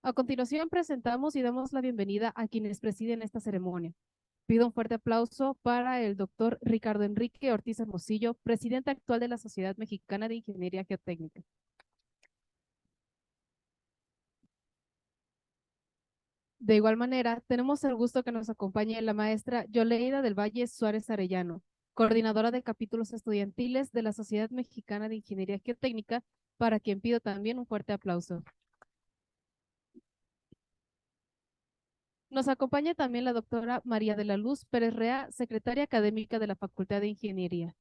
A continuación, presentamos y damos la bienvenida a quienes presiden esta ceremonia. Pido un fuerte aplauso para el doctor Ricardo Enrique Ortiz Hermosillo, presidente actual de la Sociedad Mexicana de Ingeniería Geotécnica. De igual manera, tenemos el gusto que nos acompañe la maestra Yoleida del Valle Suárez Arellano, coordinadora de capítulos estudiantiles de la Sociedad Mexicana de Ingeniería Geotécnica, para quien pido también un fuerte aplauso. Nos acompaña también la doctora María de la Luz Pérez Rea, secretaria académica de la Facultad de Ingeniería.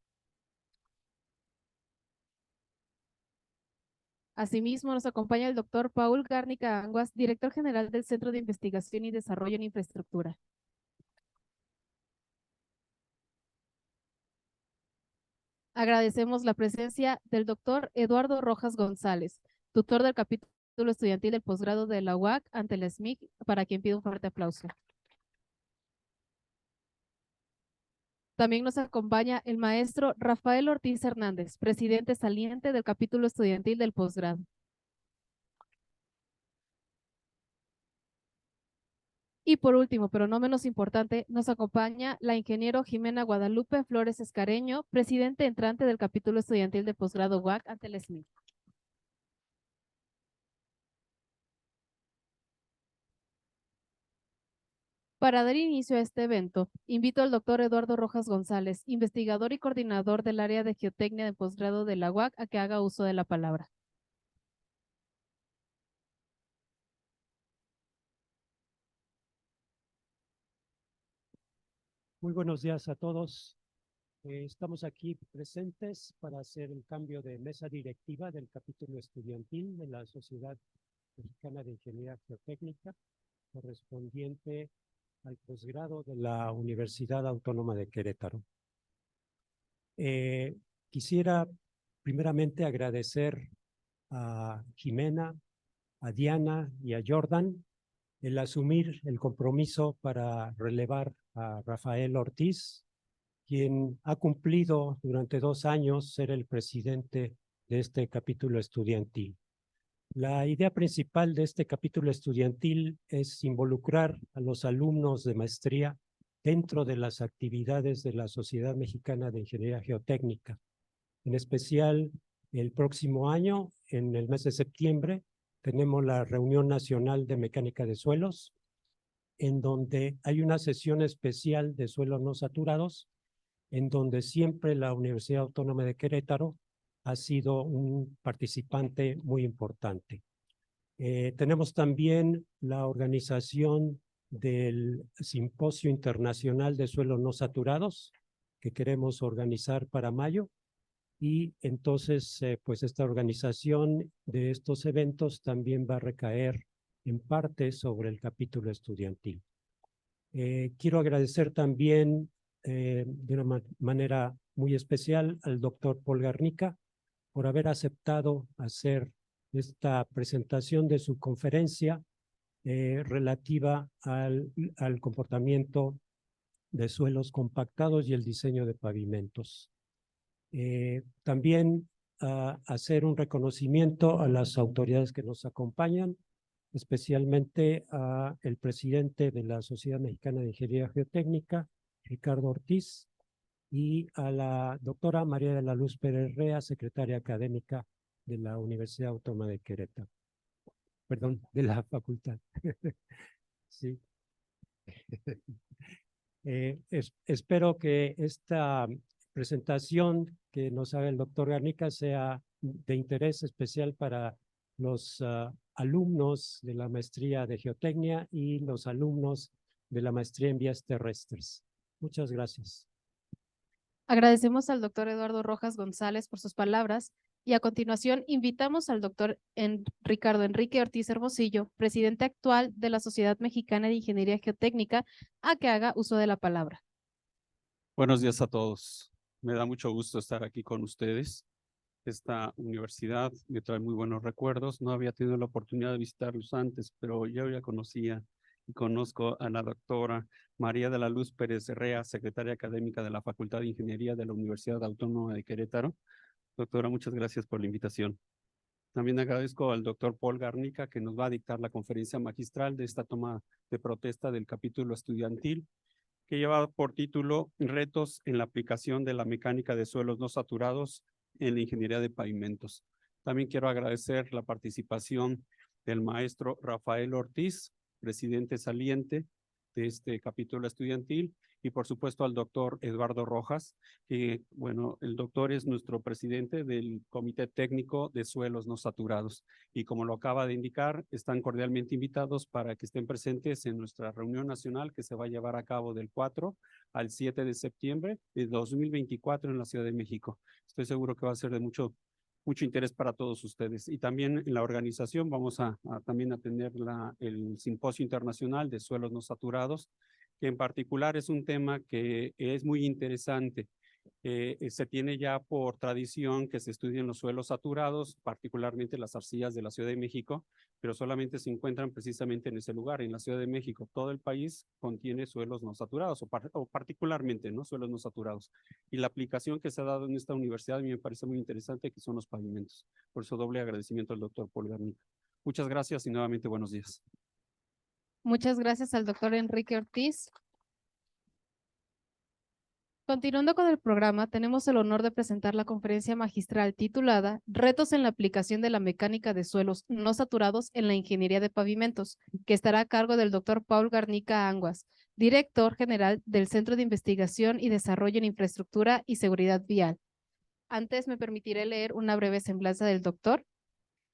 Asimismo, nos acompaña el doctor Paul Gárnica Anguas, director general del Centro de Investigación y Desarrollo en Infraestructura. Agradecemos la presencia del doctor Eduardo Rojas González, tutor del capítulo estudiantil del posgrado de la UAC ante la SMIC, para quien pido un fuerte aplauso. También nos acompaña el maestro Rafael Ortiz Hernández, presidente saliente del capítulo estudiantil del posgrado. Y por último, pero no menos importante, nos acompaña la ingeniero Jimena Guadalupe Flores Escareño, presidente entrante del capítulo estudiantil de posgrado UAC ante el SMIC. Para dar inicio a este evento, invito al doctor Eduardo Rojas González, investigador y coordinador del área de geotecnia de posgrado de la UAC, a que haga uso de la palabra. Muy buenos días a todos. Estamos aquí presentes para hacer el cambio de mesa directiva del capítulo estudiantil de la Sociedad Mexicana de Ingeniería Geotécnica, correspondiente al posgrado de la Universidad Autónoma de Querétaro. Quisiera primeramente agradecer a Jimena, a Diana y a Jordan el asumir el compromiso para relevar a Rafael Ortiz, quien ha cumplido durante 2 años ser el presidente de este capítulo estudiantil. La idea principal de este capítulo estudiantil es involucrar a los alumnos de maestría dentro de las actividades de la Sociedad Mexicana de Ingeniería Geotécnica. En especial, el próximo año, en el mes de septiembre, tenemos la Reunión Nacional de Mecánica de Suelos, en donde hay una sesión especial de suelos no saturados, en donde siempre la Universidad Autónoma de Querétaro ha sido un participante muy importante. Tenemos también la organización del Simposio Internacional de Suelos No Saturados, que queremos organizar para mayo, y entonces pues esta organización de estos eventos también va a recaer en parte sobre el capítulo estudiantil. Quiero agradecer también de una manera muy especial al doctor Paul Garnica por haber aceptado hacer esta presentación de su conferencia relativa al comportamiento de suelos compactados y el diseño de pavimentos. También hacer un reconocimiento a las autoridades que nos acompañan, especialmente al presidente de la Sociedad Mexicana de Ingeniería Geotécnica, Ricardo Ortiz, y a la doctora María de la Luz Pérez Rea, secretaria académica de la Universidad Autónoma de Querétaro. Perdón, de la facultad. Sí. Espero que esta presentación que nos haga el doctor Garnica sea de interés especial para los alumnos de la maestría de geotecnia y los alumnos de la maestría en vías terrestres. Muchas gracias. Agradecemos al doctor Eduardo Rojas González por sus palabras y a continuación invitamos al doctor Ricardo Enrique Ortiz Hermosillo, presidente actual de la Sociedad Mexicana de Ingeniería Geotécnica, a que haga uso de la palabra. Buenos días a todos. Me da mucho gusto estar aquí con ustedes. Esta universidad me trae muy buenos recuerdos. No había tenido la oportunidad de visitarlos antes, pero yo ya conocía y conozco a la doctora María de la Luz Pérez Rea, secretaria académica de la Facultad de Ingeniería de la Universidad Autónoma de Querétaro. Doctora, muchas gracias por la invitación. También agradezco al doctor Paul Garnica, que nos va a dictar la conferencia magistral de esta toma de protesta del capítulo estudiantil, que lleva por título Retos en la aplicación de la mecánica de suelos no saturados en la ingeniería de pavimentos. También quiero agradecer la participación del maestro Rafael Ortiz, presidente saliente de este capítulo estudiantil, y por supuesto al doctor Eduardo Rojas, que bueno, el doctor es nuestro presidente del Comité Técnico de Suelos No Saturados, y como lo acaba de indicar, están cordialmente invitados para que estén presentes en nuestra reunión nacional que se va a llevar a cabo del 4 al 7 de septiembre de 2024 en la Ciudad de México. Estoy seguro que va a ser de mucho interés para todos ustedes. Y también en la organización vamos a también a tener el Simposio Internacional de Suelos No Saturados, que en particular es un tema que es muy interesante. Se tiene ya por tradición que se estudien los suelos saturados, particularmente las arcillas de la Ciudad de México, pero solamente se encuentran precisamente en ese lugar, en la Ciudad de México. Todo el país contiene suelos no saturados, o particularmente, ¿no?, suelos no saturados. Y la aplicación que se ha dado en esta universidad a mí me parece muy interesante, que son los pavimentos. Por eso doble agradecimiento al doctor Paul Garnica. Muchas gracias y nuevamente buenos días. Muchas gracias al doctor Enrique Ortiz. Continuando con el programa, tenemos el honor de presentar la conferencia magistral titulada Retos en la aplicación de la mecánica de suelos no saturados en la ingeniería de pavimentos, que estará a cargo del doctor Paul Garnica Anguas, director general del Centro de Investigación y Desarrollo en Infraestructura y Seguridad Vial. Antes me permitiré leer una breve semblanza del doctor.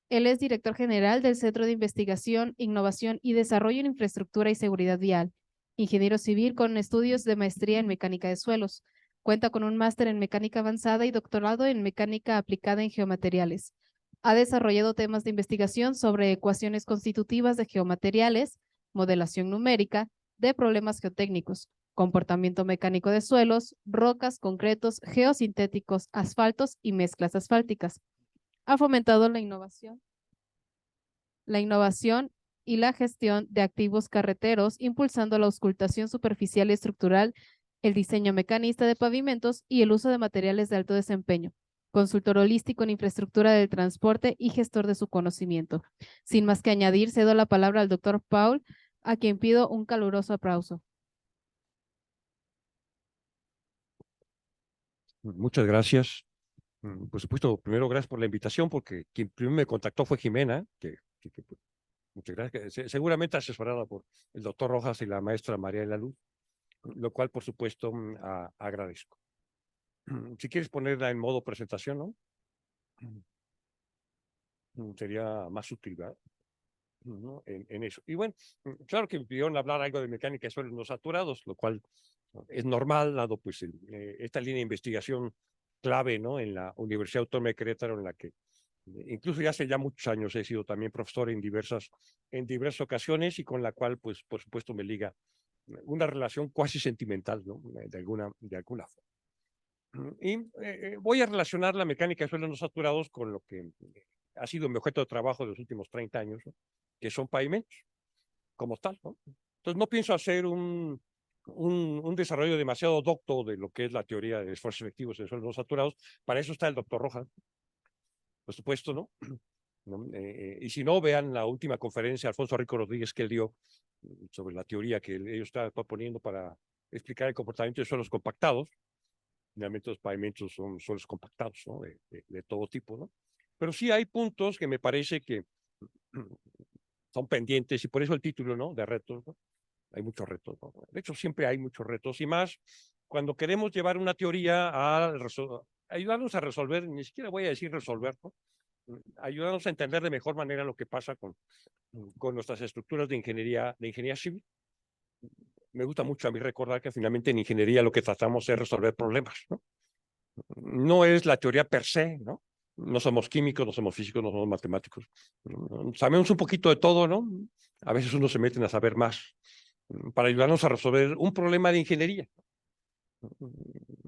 Él es director general del Centro de Investigación, Innovación y Desarrollo en Infraestructura y Seguridad Vial, ingeniero civil con estudios de maestría en mecánica de suelos. Cuenta con un máster en mecánica avanzada y doctorado en mecánica aplicada en geomateriales. Ha desarrollado temas de investigación sobre ecuaciones constitutivas de geomateriales, modelación numérica de problemas geotécnicos, comportamiento mecánico de suelos, rocas, concretos, geosintéticos, asfaltos y mezclas asfálticas. Ha fomentado la innovación y la gestión de activos carreteros, impulsando la auscultación superficial y estructural, el diseño mecanista de pavimentos y el uso de materiales de alto desempeño. Consultor holístico en infraestructura del transporte y gestor de su conocimiento. Sin más que añadir, cedo la palabra al doctor Paul, a quien pido un caluroso aplauso. Muchas gracias. Por supuesto, primero gracias por la invitación, porque quien primero me contactó fue Jimena, muchas gracias, seguramente asesorada por el doctor Rojas y la maestra María de la Luz, lo cual por supuesto agradezco. Si quieres ponerla en modo presentación, ¿no? Sería más útil, ¿verdad? ¿No? En eso. Y bueno, claro que me pidieron hablar algo de mecánica de suelos no saturados, lo cual es normal, dado pues esta línea de investigación clave, ¿no?, en la Universidad Autónoma de Querétaro, en la que incluso ya hace muchos años he sido también profesor en diversas ocasiones, y con la cual pues por supuesto me liga una relación cuasi sentimental, ¿no?, de alguna forma. Y voy a relacionar la mecánica de suelos no saturados con lo que ha sido mi objeto de trabajo de los últimos 30 años, ¿no?, que son pavimentos como tal, ¿no? Entonces no pienso hacer un desarrollo demasiado docto de lo que es la teoría de esfuerzos efectivos en suelos no saturados. Para eso está el doctor Rojas, por supuesto, ¿no? Y si no, vean la última conferencia de Alfonso Rico Rodríguez que él dio sobre la teoría que ellos estaban proponiendo para explicar el comportamiento de suelos compactados. Finalmente los pavimentos son suelos compactados, ¿no?, de todo tipo, ¿no? Pero sí hay puntos que me parece que son pendientes, y por eso el título, ¿no?, de retos, ¿no? Hay muchos retos, ¿no? De hecho, siempre hay muchos retos, y más cuando queremos llevar una teoría a ayudarnos a resolver, ni siquiera voy a decir resolver, ¿no?, ayudarnos a entender de mejor manera lo que pasa con nuestras estructuras de ingeniería civil. Me gusta mucho a mí recordar que finalmente en ingeniería lo que tratamos es resolver problemas, ¿no? No es la teoría per se, ¿no? No somos químicos, no somos físicos, no somos matemáticos. Sabemos un poquito de todo, ¿no? A veces uno se mete a saber más para ayudarnos a resolver un problema de ingeniería.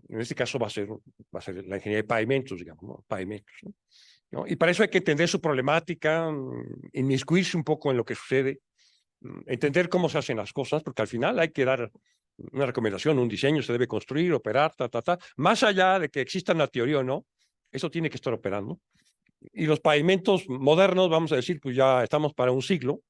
En este caso va a ser la ingeniería de pavimentos, digamos, ¿no? Pavimentos, ¿no? Y para eso hay que entender su problemática, inmiscuirse un poco en lo que sucede, entender cómo se hacen las cosas, porque al final hay que dar una recomendación, un diseño, se debe construir, operar, más allá de que exista una teoría o no, eso tiene que estar operando. Y los pavimentos modernos, vamos a decir, pues ya estamos para un siglo.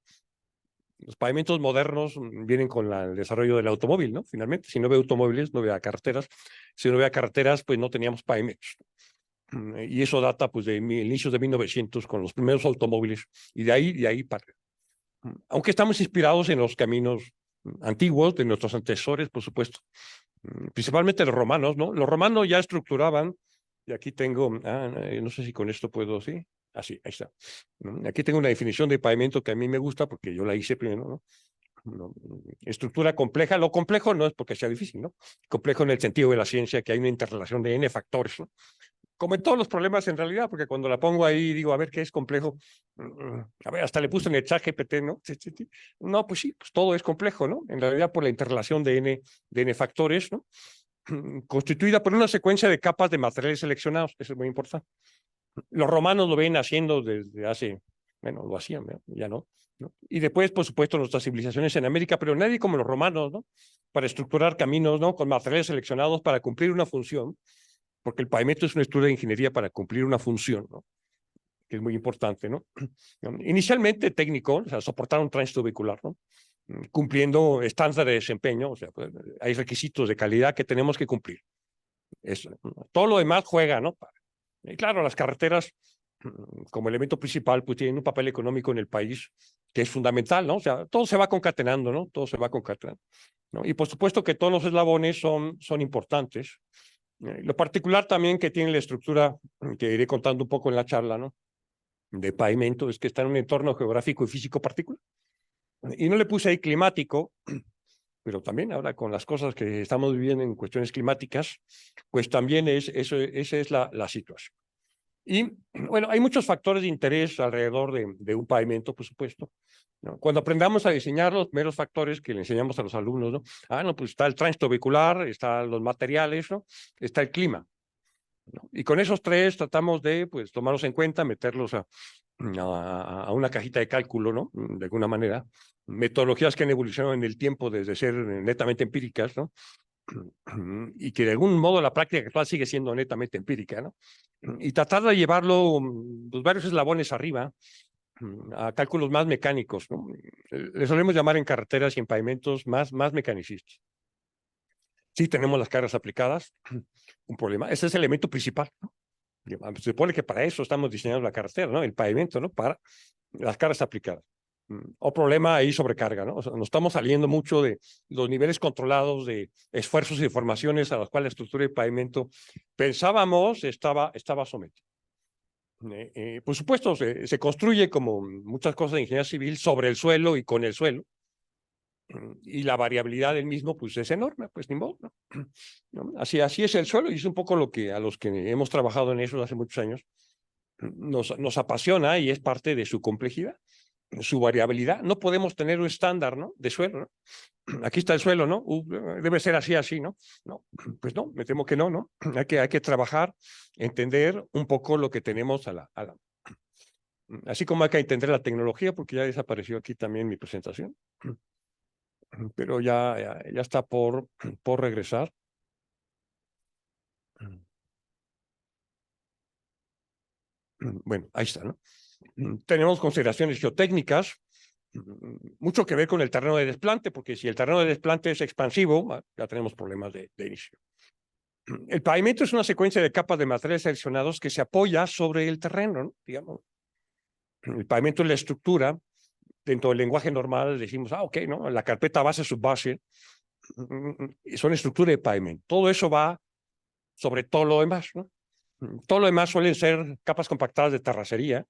Los pavimentos modernos vienen con el desarrollo del automóvil, ¿no? Finalmente, si no ve automóviles, no ve carreteras. Si no ve carreteras, pues no teníamos pavimentos. Y eso data pues de inicios de 1900 con los primeros automóviles y de ahí para. Aunque estamos inspirados en los caminos antiguos de nuestros antecesores, por supuesto, principalmente los romanos, ¿no? Los romanos ya estructuraban, y aquí tengo, no sé si con esto puedo, sí, sí, ahí está. Aquí tengo una definición de pavimento que a mí me gusta porque yo la hice primero, ¿no? Estructura compleja. Lo complejo no es porque sea difícil, ¿no? Complejo en el sentido de la ciencia, que hay una interrelación de n factores, ¿no? Como en todos los problemas en realidad, porque cuando la pongo ahí digo, a ver, ¿qué es complejo? A ver, hasta le puse en el chat GPT, ¿no? No, pues sí, pues todo es complejo, ¿no? En realidad por la interrelación de n factores, ¿no? Constituida por una secuencia de capas de materiales seleccionados, eso es muy importante. Los romanos lo ven haciendo desde hace, bueno, lo hacían, ¿no? Ya no. Y después, por supuesto, nuestras civilizaciones en América, pero nadie como los romanos, ¿no? Para estructurar caminos, ¿no? Con materiales seleccionados para cumplir una función, porque el pavimento es un estudio de ingeniería para cumplir una función, ¿no? Que es muy importante, ¿no? Inicialmente técnico, o sea, soportar un tránsito vehicular, ¿no? Cumpliendo estándares de desempeño, o sea, pues, hay requisitos de calidad que tenemos que cumplir. Eso, todo lo demás juega, ¿no? Y claro, las carreteras como elemento principal, pues tienen un papel económico en el país que es fundamental, ¿no? O sea, todo se va concatenando, ¿no? Todo se va concatenando, ¿no? Y por supuesto que todos los eslabones son importantes. Lo particular también que tiene la estructura, que iré contando un poco en la charla, ¿no? De pavimento, es que está en un entorno geográfico y físico particular. Y no le puse ahí climático, pero también ahora con las cosas que estamos viviendo en cuestiones climáticas, pues también esa es la situación. Y bueno, hay muchos factores de interés alrededor de un pavimento, por supuesto, ¿no? Cuando aprendamos a diseñar los primeros factores que le enseñamos a los alumnos, ¿no? No, pues está el tránsito vehicular, están los materiales, ¿no? Está el clima, ¿no? Y con esos tres tratamos de, pues, tomarlos en cuenta, meterlos a una cajita de cálculo, ¿no? De alguna manera. Metodologías que han evolucionado en el tiempo desde ser netamente empíricas, ¿no? Y que de algún modo la práctica actual sigue siendo netamente empírica, ¿no? Y tratar de llevarlo pues, varios eslabones arriba a cálculos más mecánicos, ¿no? Le solemos llamar en carreteras y en pavimentos más mecanicistas. Sí tenemos las cargas aplicadas, un problema. Ese es el elemento principal, ¿no? Se supone que para eso estamos diseñando la carretera, ¿no? El pavimento, ¿no? Para las cargas aplicadas. O problema ahí sobrecarga, ¿no? O sea, nos estamos saliendo mucho de los niveles controlados de esfuerzos y deformaciones a los cuales la estructura de pavimento pensábamos estaba sometida. Por supuesto, se construye como muchas cosas de ingeniería civil sobre el suelo y con el suelo. Y la variabilidad del mismo, pues es enorme, pues ni modo, ¿no? Así es el suelo y es un poco lo que a los que hemos trabajado en eso hace muchos años nos apasiona y es parte de su complejidad, su variabilidad. No podemos tener un estándar, ¿no? De suelo, ¿no? Aquí está el suelo, ¿no? Debe ser así, ¿no? No, pues no, me temo que no, ¿no? Hay que trabajar, entender un poco lo que tenemos así como hay que entender la tecnología, porque ya desapareció aquí también mi presentación, pero ya está por regresar. Bueno, ahí está, ¿no? Tenemos consideraciones geotécnicas, mucho que ver con el terreno de desplante, porque si el terreno de desplante es expansivo, ya tenemos problemas de inicio. El pavimento es una secuencia de capas de materiales seleccionados que se apoya sobre el terreno, ¿no? Digamos. El pavimento es la estructura. Dentro del lenguaje normal decimos, ok, ¿no? La carpeta base, subbase, son estructura de pavimento. Todo eso va sobre todo lo demás, ¿no? Todo lo demás suelen ser capas compactadas de terracería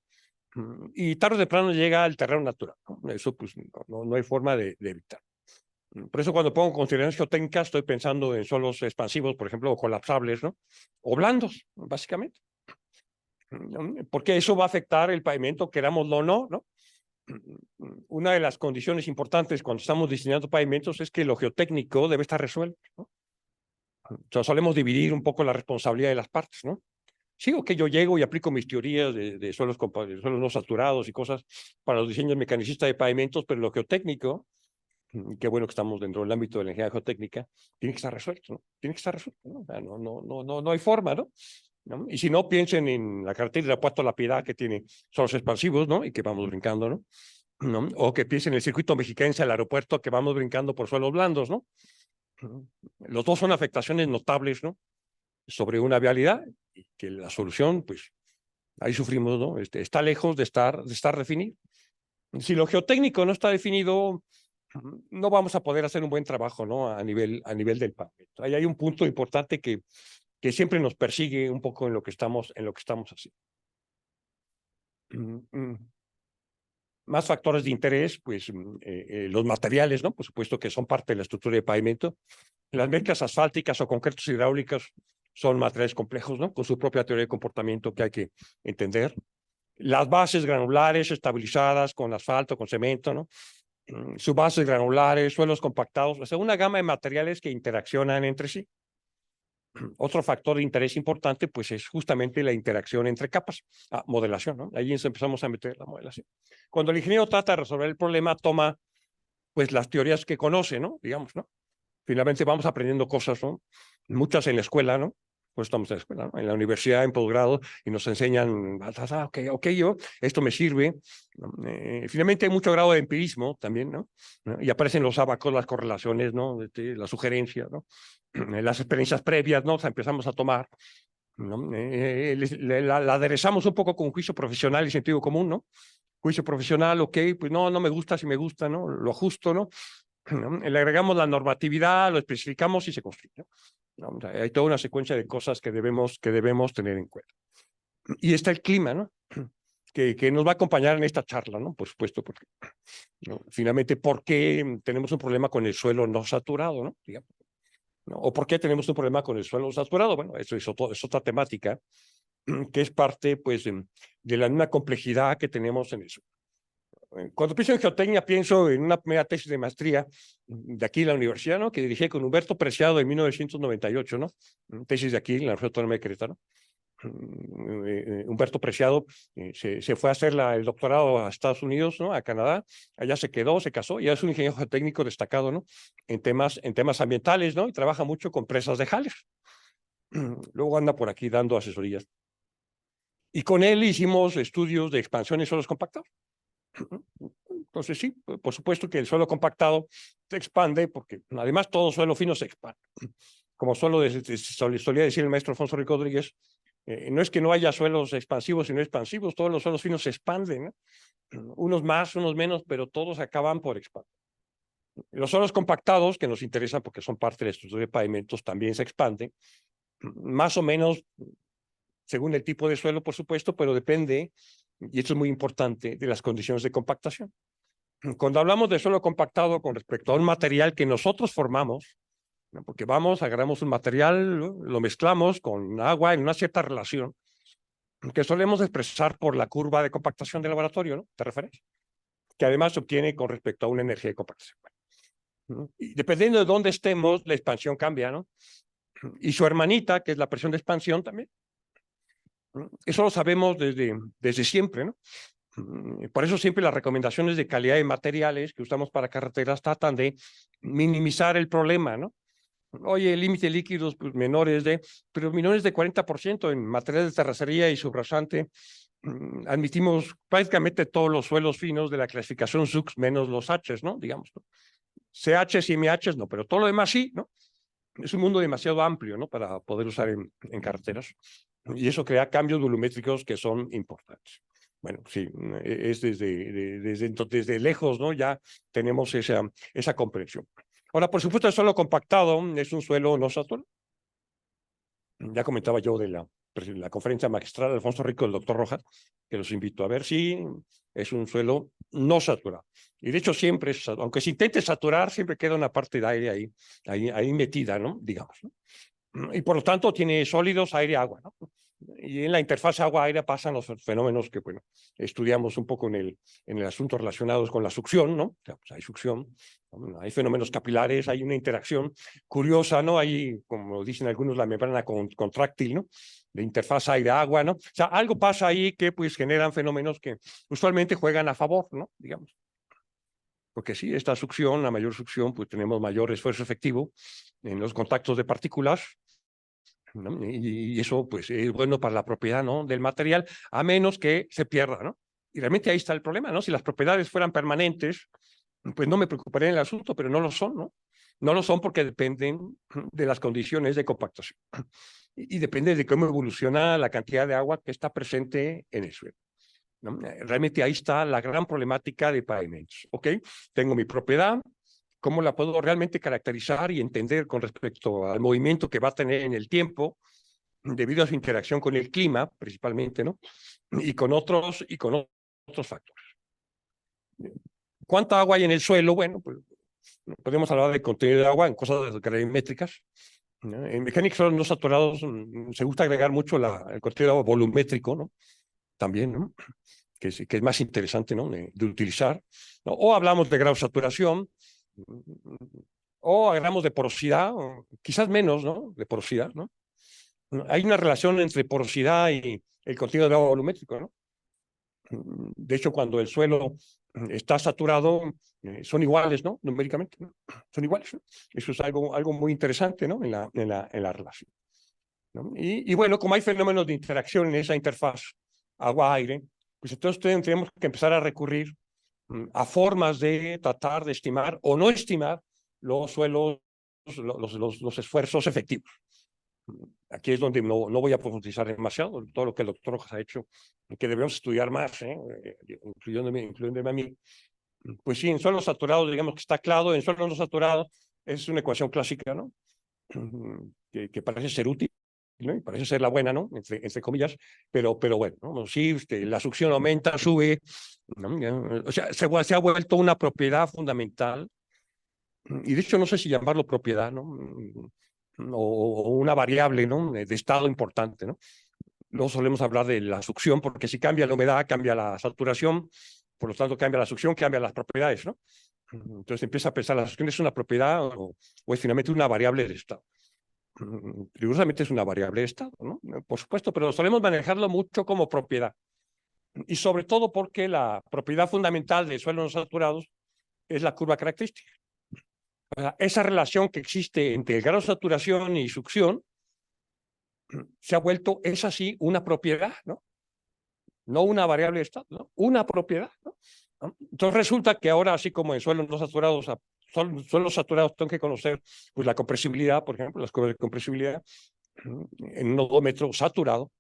y tarde o temprano llega al terreno natural, ¿no? Eso pues no hay forma de evitar. Por eso cuando pongo consideraciones geotécnicas estoy pensando en suelos expansivos, por ejemplo, o colapsables, ¿no? O blandos, básicamente. Porque eso va a afectar el pavimento, querámoslo o no, ¿no? Una de las condiciones importantes cuando estamos diseñando pavimentos es que lo geotécnico debe estar resuelto, ¿no? O sea, solemos dividir un poco la responsabilidad de las partes, ¿no? Sí, que yo llego y aplico mis teorías de suelos no saturados y cosas para los diseños mecanicistas de pavimentos, pero lo geotécnico, qué bueno que estamos dentro del ámbito de la ingeniería geotécnica, tiene que estar resuelto, ¿no? Tiene que estar resuelto, ¿no? O sea, no hay forma, ¿no? ¿no? Y si no, piensen en la carretera de Puerto La Piedad, que tiene suelos expansivos, ¿no? Y que vamos brincando, ¿no? ¿No? O que piensen en el circuito mexiquense, el aeropuerto, que vamos brincando por suelos blandos, ¿no? Los dos son afectaciones notables, ¿no? Sobre una vialidad, y que la solución, pues, ahí sufrimos, ¿no? Está lejos de estar definido. Si lo geotécnico no está definido, no vamos a poder hacer un buen trabajo, ¿no? A nivel del pavimento. Ahí hay un punto importante que siempre nos persigue un poco en lo que estamos haciendo. Más factores de interés, pues los materiales, ¿no? Por supuesto que son parte de la estructura de pavimento. Las mezclas asfálticas o concretos hidráulicos son materiales complejos, ¿no? Con su propia teoría de comportamiento que hay que entender. Las bases granulares estabilizadas con asfalto, con cemento, ¿no? Subbases granulares, suelos compactados, o sea, una gama de materiales que interaccionan entre sí. Otro factor de interés importante, pues, es justamente la interacción entre capas. Modelación, ¿no? Ahí empezamos a meter la modelación. Cuando el ingeniero trata de resolver el problema, toma, pues, las teorías que conoce, ¿no? Digamos, ¿no? Finalmente vamos aprendiendo cosas, ¿no? Muchas en la escuela, ¿no? Pues estamos en la escuela, ¿no? En la universidad, en posgrado, y nos enseñan, esto me sirve. Finalmente hay mucho grado de empirismo también, ¿no? Y aparecen los ábacos, las correlaciones, ¿no? Las sugerencias, ¿no? Las experiencias previas, ¿no? O sea, empezamos a tomar, ¿no? La aderezamos un poco con juicio profesional y sentido común, ¿no? Juicio profesional, pues no me gusta, si me gusta, ¿no? Lo ajusto, ¿no? Le agregamos la normatividad, lo especificamos y se construye, ¿no? Hay toda una secuencia de cosas que debemos tener en cuenta. Y está el clima, ¿no? Que nos va a acompañar en esta charla, ¿no? Por supuesto, porque, ¿no? Finalmente, ¿por qué tenemos un problema con el suelo no saturado, ¿no? Digamos, ¿no? ¿O por qué tenemos un problema con el suelo saturado? Bueno, eso es otra temática que es parte, pues, de la misma complejidad que tenemos en eso. Cuando pienso en geotecnia, pienso en una primera tesis de maestría de aquí en la universidad, ¿no? Que dirigí con Humberto Preciado en 1998, ¿no? Tesis de aquí en la Universidad Autónoma de Querétaro. Humberto Preciado se fue a hacer el doctorado a Estados Unidos, ¿no? A Canadá. Allá se quedó, se casó, y es un ingeniero geotécnico destacado, ¿no? En temas ambientales, ¿no? Y trabaja mucho con presas de jales. Luego anda por aquí dando asesorías. Y con él hicimos estudios de expansión en suelos compactados. Entonces, sí, por supuesto que el suelo compactado se expande, porque además todo suelo fino se expande. Como solía decir el maestro Alfonso Rico Rodríguez, no es que no haya suelos expansivos y no expansivos, todos los suelos finos se expanden, ¿no? Unos más, unos menos, pero todos acaban por expandir. Los suelos compactados, que nos interesan porque son parte de la estructura de pavimentos, también se expanden, más o menos según el tipo de suelo, por supuesto, pero depende, y esto es muy importante, de las condiciones de compactación. Cuando hablamos de suelo compactado con respecto a un material que nosotros formamos, ¿no? Porque agarramos un material, ¿no? Lo mezclamos con agua en una cierta relación, que solemos expresar por la curva de compactación del laboratorio, ¿no? ¿Te refieres? Que además se obtiene con respecto a una energía de compactación. ¿No? Y dependiendo de dónde estemos, la expansión cambia, ¿no? Y su hermanita, que es la presión de expansión también. ¿No? Eso lo sabemos desde siempre, ¿no? Por eso siempre las recomendaciones de calidad de materiales que usamos para carreteras tratan de minimizar el problema, ¿no? Oye, el límite de líquidos, pues menores de 40% en materiales de terracería y subrasante. Admitimos prácticamente todos los suelos finos de la clasificación SUX menos los Hs, ¿no? Digamos, ¿no? CHs y MHs no, pero todo lo demás sí, ¿no? Es un mundo demasiado amplio, ¿no? Para poder usar en carreteras. Y eso crea cambios volumétricos que son importantes. Bueno, sí, es desde lejos, ¿no? Ya tenemos esa comprensión. Ahora, por supuesto, el suelo compactado es un suelo no saturado. Ya comentaba yo de la conferencia magistral de Alfonso Rico, del doctor Rojas, que los invito a ver. Sí, es un suelo no saturado. Y de hecho siempre, aunque se intente saturar, siempre queda una parte de aire ahí metida, ¿no? Digamos, ¿no? Y por lo tanto tiene sólidos, aire, agua, ¿no? Y en la interfaz agua-aire pasan los fenómenos que, bueno, estudiamos un poco en el asunto relacionados con la succión, ¿no? O sea, pues hay succión, ¿no? Hay fenómenos capilares, hay una interacción curiosa, ¿no? Hay, como dicen algunos, la membrana contráctil, ¿no? De interfaz aire-agua, ¿no? O sea, algo pasa ahí que, pues, generan fenómenos que usualmente juegan a favor, ¿no? Digamos. Porque sí, esta succión, la mayor succión, pues tenemos mayor esfuerzo efectivo en los contactos de partículas. ¿no? Y eso pues es bueno para la propiedad, ¿no?, del material, a menos que se pierda, ¿no? Y realmente ahí está el problema, ¿no? Si las propiedades fueran permanentes, pues no me preocuparía en el asunto, pero no lo son, ¿no? No lo son porque dependen de las condiciones de compactación y depende de cómo evoluciona la cantidad de agua que está presente en el suelo, ¿no? Realmente ahí está la gran problemática de pavimentos, ¿ok? Tengo mi propiedad, ¿cómo la puedo realmente caracterizar y entender con respecto al movimiento que va a tener en el tiempo debido a su interacción con el clima, principalmente, ¿no? Y con otros factores. ¿Cuánta agua hay en el suelo? Bueno, pues podemos hablar de contenido de agua en cosas gravimétricas, ¿no? En mecánica sólidos no saturados se gusta agregar mucho el contenido de agua volumétrico, ¿no? También, ¿no? Que es más interesante, ¿no?, de utilizar, ¿no? O hablamos de grado de saturación, o hablamos de porosidad, o quizás menos, ¿no?, de porosidad, ¿no? Hay una relación entre porosidad y el contenido de agua volumétrico, ¿no? De hecho, cuando el suelo está saturado, son iguales, ¿no?, numéricamente, ¿no? Son iguales, ¿no? Eso es algo muy interesante, ¿no?, en la relación, ¿no? Y bueno, como hay fenómenos de interacción en esa interfaz agua-aire, pues entonces tendríamos que empezar a recurrir a formas de tratar de estimar o no estimar los suelos, los esfuerzos efectivos. Aquí es donde no voy a profundizar demasiado, todo lo que el doctor Rojas ha hecho, que debemos estudiar más, incluyéndome a mí. Pues sí, en suelos saturados, digamos que está claro, en suelos no saturados es una ecuación clásica, ¿no?, que parece ser útil, ¿no?, y parece ser la buena, ¿no?, entre comillas, pero bueno, ¿no? Sí, la succión aumenta, sube, ¿no? O sea, se ha vuelto una propiedad fundamental, y de hecho no sé si llamarlo propiedad, ¿no?, o una variable, ¿no?, de estado importante, ¿no? Luego solemos hablar de la succión, porque si cambia la humedad, cambia la saturación, por lo tanto cambia la succión, cambian las propiedades, ¿no? Entonces empieza a pensar, ¿la succión es una propiedad o es finalmente una variable de estado? Rigurosamente es una variable de estado, ¿no? Por supuesto, pero solemos manejarlo mucho como propiedad. Y sobre todo porque la propiedad fundamental de suelos no saturados es la curva característica. O sea, esa relación que existe entre el grado de saturación y succión se ha vuelto, es así, una propiedad, ¿no? No una variable de estado, ¿no? Una propiedad, ¿no? Entonces resulta que ahora, así como en suelos no saturados, suelos saturados tengo que conocer pues la compresibilidad, por ejemplo, las curvas de compresibilidad en un odómetro saturado.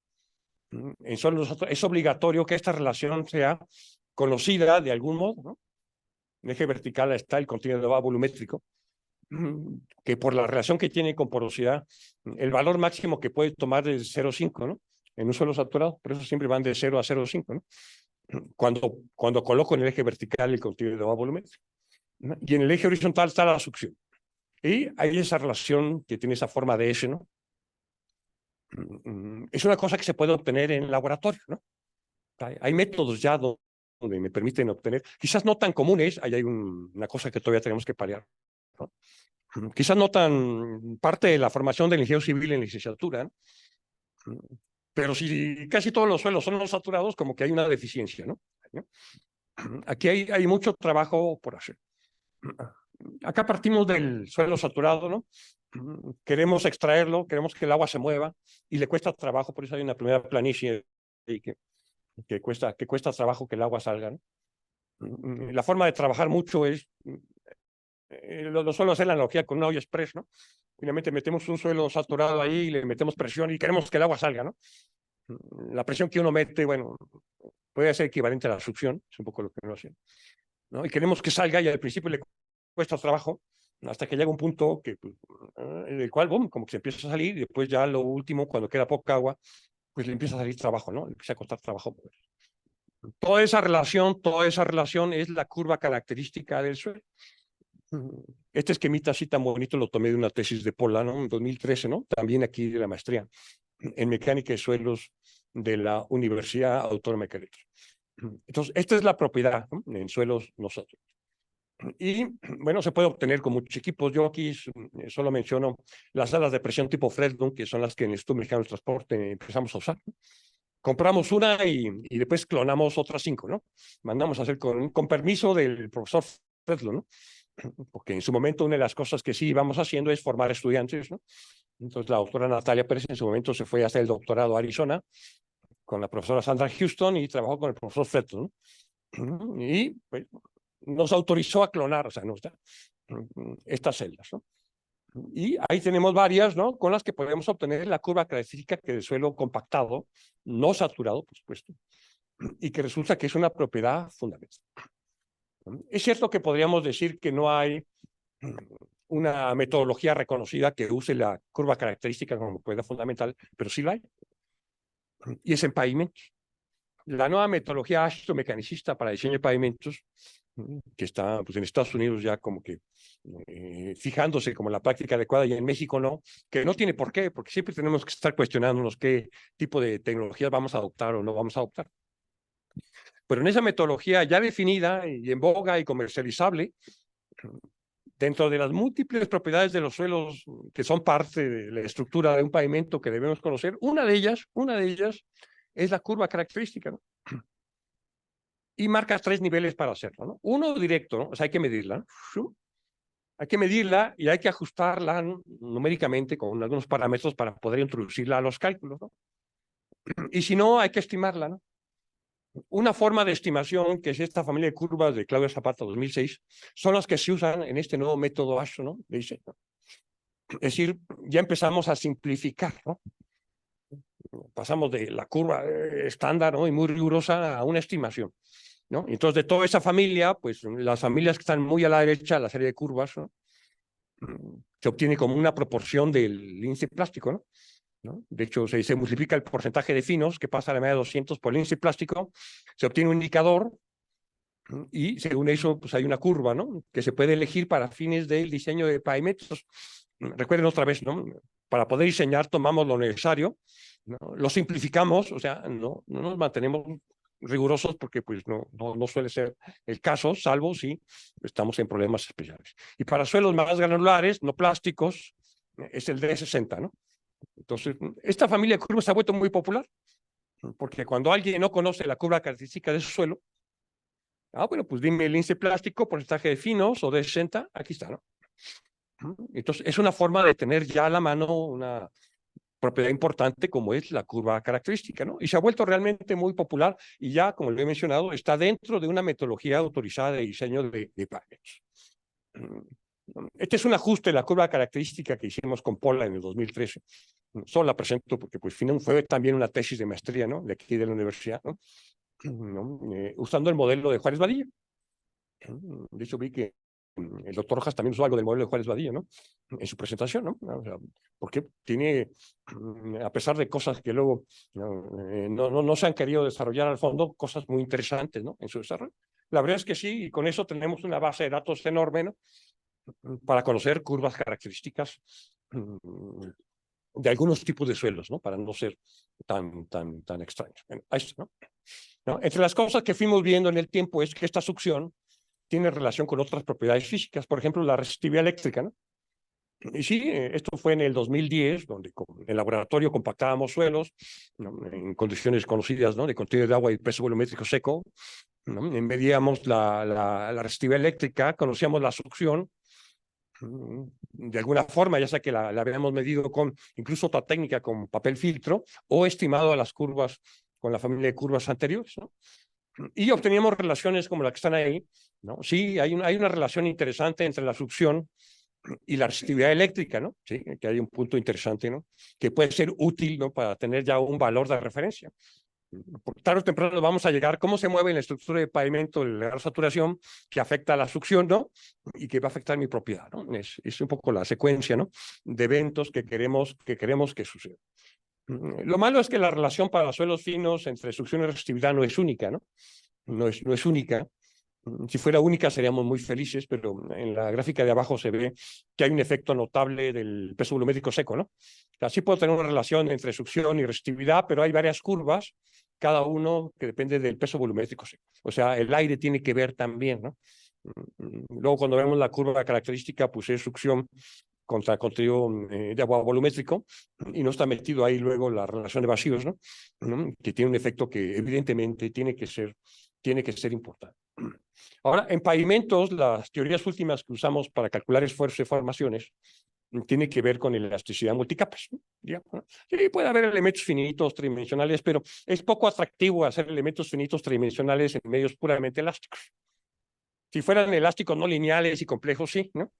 En suelos saturados es obligatorio que esta relación sea conocida de algún modo, ¿no? En eje vertical está el contenido de agua volumétrico, que por la relación que tiene con porosidad, el valor máximo que puede tomar es 0,5, ¿no?, en un suelo saturado, por eso siempre van de 0 a 0,5, ¿no?, cuando coloco en el eje vertical el contenido de agua volumétrico, ¿no? Y en el eje horizontal está la succión. Y hay esa relación que tiene esa forma de S, ¿no? Es una cosa que se puede obtener en el laboratorio, ¿no? Hay métodos ya donde me permiten obtener, quizás no tan comunes, ahí hay una cosa que todavía tenemos que paliar, ¿no? Quizás no tan parte de la formación del ingeniero civil en licenciatura, ¿no? Pero si casi todos los suelos son no saturados, como que hay una deficiencia, ¿no? Aquí hay mucho trabajo por hacer. Acá partimos del suelo saturado, ¿no? Queremos extraerlo, queremos que el agua se mueva y le cuesta trabajo, por eso hay una primera planicie y que cuesta trabajo que el agua salga, ¿no? La forma de trabajar mucho es, lo suelo hacer la analogía con una olla express, ¿no? Finalmente metemos un suelo saturado ahí, le metemos presión y queremos que el agua salga, ¿no? La presión que uno mete, bueno, puede ser equivalente a la succión, es un poco lo que uno hace, ¿no? Y queremos que salga y al principio le cuesta trabajo, hasta que llega un punto en el cual, boom, como que se empieza a salir y después ya lo último, cuando queda poca agua, pues le empieza a salir trabajo, ¿no? Le empieza a costar trabajo. Toda esa relación es la curva característica del suelo. Este esquemita así tan bonito lo tomé de una tesis de Polano en 2013, ¿no? También aquí de la maestría en mecánica de suelos de la Universidad Autónoma de Querétaro. Entonces, esta es la propiedad, ¿no?, en suelos no saturados. Y bueno, se puede obtener con muchos equipos. Yo aquí solo menciono las salas de presión tipo Fresnel, que son las que en el Instituto Mexicano de Transporte empezamos a usar. Compramos una y después clonamos otras 5, ¿no? Mandamos a hacer con permiso del profesor Fredlo, ¿no? Porque en su momento una de las cosas que sí íbamos haciendo es formar estudiantes, ¿no? Entonces la doctora Natalia Pérez en su momento se fue a hacer el doctorado a Arizona con la profesora Sandra Houston y trabajó con el profesor Fredlo, ¿no? Y pues, nos autorizó a clonar, o sea, estas celdas, ¿no? Y ahí tenemos varias, ¿no? Con las que podemos obtener la curva característica que de suelo compactado, no saturado, por supuesto, y que resulta que es una propiedad fundamental. Es cierto que podríamos decir que no hay una metodología reconocida que use la curva característica como propiedad fundamental, pero sí la hay. Y es en pavimentos. La nueva metodología ácido-mecanicista para diseño de pavimentos, que está pues, en Estados Unidos ya como que fijándose como la práctica adecuada y en México no, que no tiene por qué, porque siempre tenemos que estar cuestionándonos qué tipo de tecnologías vamos a adoptar o no vamos a adoptar. Pero en esa metodología ya definida y en boga y comercializable, dentro de las múltiples propiedades de los suelos que son parte de la estructura de un pavimento que debemos conocer, una de ellas es la curva característica, ¿no? Y marca 3 niveles para hacerlo, ¿no? Uno directo, ¿no? O sea, hay que medirla, ¿no? Hay que medirla y hay que ajustarla, ¿no? Numéricamente con algunos parámetros para poder introducirla a los cálculos, ¿no? Y si no, hay que estimarla, ¿no? Una forma de estimación, que es esta familia de curvas de Claudia Zapata 2006, son las que se usan en este nuevo método ASHO, ¿no? De diseño. Es decir, ya empezamos a simplificar, ¿no? Pasamos de la curva estándar, ¿no? Y muy rigurosa a una estimación, ¿no? Entonces, de toda esa familia, pues las familias que están muy a la derecha, la serie de curvas, ¿no? Se obtiene como una proporción del índice plástico, ¿no? ¿No? De hecho, se multiplica el porcentaje de finos, que pasa a la media de 200 por el índice plástico, se obtiene un indicador, y según eso, pues hay una curva, ¿no? Que se puede elegir para fines del diseño de pavimentos. Recuerden otra vez, ¿no? Para poder diseñar, tomamos lo necesario, ¿no? Lo simplificamos, o sea, no nos mantenemos rigurosos porque pues no suele ser el caso, salvo si estamos en problemas especiales. Y para suelos más granulares, no plásticos, es el D60, ¿no? Entonces, esta familia de curvas se ha vuelto muy popular, porque cuando alguien no conoce la curva característica de su suelo, bueno, pues dime el índice plástico, porcentaje de finos o de 60, aquí está, ¿no? Entonces, es una forma de tener ya a la mano una propiedad importante como es la curva característica, ¿no? Y se ha vuelto realmente muy popular y ya, como lo he mencionado, está dentro de una metodología autorizada de diseño de pavimentos. Este es un ajuste de la curva característica que hicimos con Paula en el 2013. Solo la presento porque pues, fue también una tesis de maestría, ¿no? De aquí de la universidad, ¿no? Usando el modelo de Juárez Badilla. De hecho, vi que el doctor Rojas también usó algo del modelo de Juárez Badilla, ¿no? En su presentación, ¿no? O sea, porque tiene, a pesar de cosas que luego no se han querido desarrollar al fondo, cosas muy interesantes, ¿no? En su desarrollo. La verdad es que sí, y con eso tenemos una base de datos enorme, ¿no? Para conocer curvas características de algunos tipos de suelos, ¿no? Para no ser tan extraños. Bueno, ahí está, ¿no? Entre las cosas que fuimos viendo en el tiempo es que esta succión tiene relación con otras propiedades físicas, por ejemplo, la resistividad eléctrica, ¿no? Y sí, esto fue en el 2010, donde en el laboratorio compactábamos suelos, ¿no? En condiciones conocidas, ¿no? De contenido de agua y peso volumétrico seco, ¿no? Medíamos la resistividad eléctrica, conocíamos la succión, de alguna forma, ya sea que la habíamos medido con incluso otra técnica con papel filtro o estimado a las curvas con la familia de curvas anteriores, ¿no? Y obteníamos relaciones como las que están ahí, ¿no? Sí, hay una relación interesante entre la succión y la resistividad eléctrica, ¿no? Sí, que hay un punto interesante, ¿no? Que puede ser útil, ¿no? Para tener ya un valor de referencia. Por tarde o temprano vamos a llegar cómo se mueve en la estructura de pavimento la saturación que afecta a la succión, ¿no? Y que va a afectar mi propiedad, ¿no? Es un poco la secuencia, ¿no? De eventos que queremos que sucedan. Lo malo es que la relación para suelos finos entre succión y resistividad no es única, ¿no? No es única. Si fuera única seríamos muy felices, pero en la gráfica de abajo se ve que hay un efecto notable del peso volumétrico seco, ¿no? Así puedo tener una relación entre succión y resistividad, pero hay varias curvas, cada uno que depende del peso volumétrico seco. O sea, el aire tiene que ver también, ¿no? Luego cuando vemos la curva característica, pues es succión contra contenido de agua volumétrico y no está metido ahí luego la relación de vacíos, ¿no? Que tiene un efecto que evidentemente tiene que ser importante. Ahora, en pavimentos, las teorías últimas que usamos para calcular esfuerzos y formaciones tiene que ver con elasticidad multicapas, ¿no? Digamos, ¿no? Sí, puede haber elementos finitos tridimensionales, pero es poco atractivo hacer elementos finitos tridimensionales en medios puramente elásticos. Si fueran elásticos no lineales y complejos, sí, ¿no?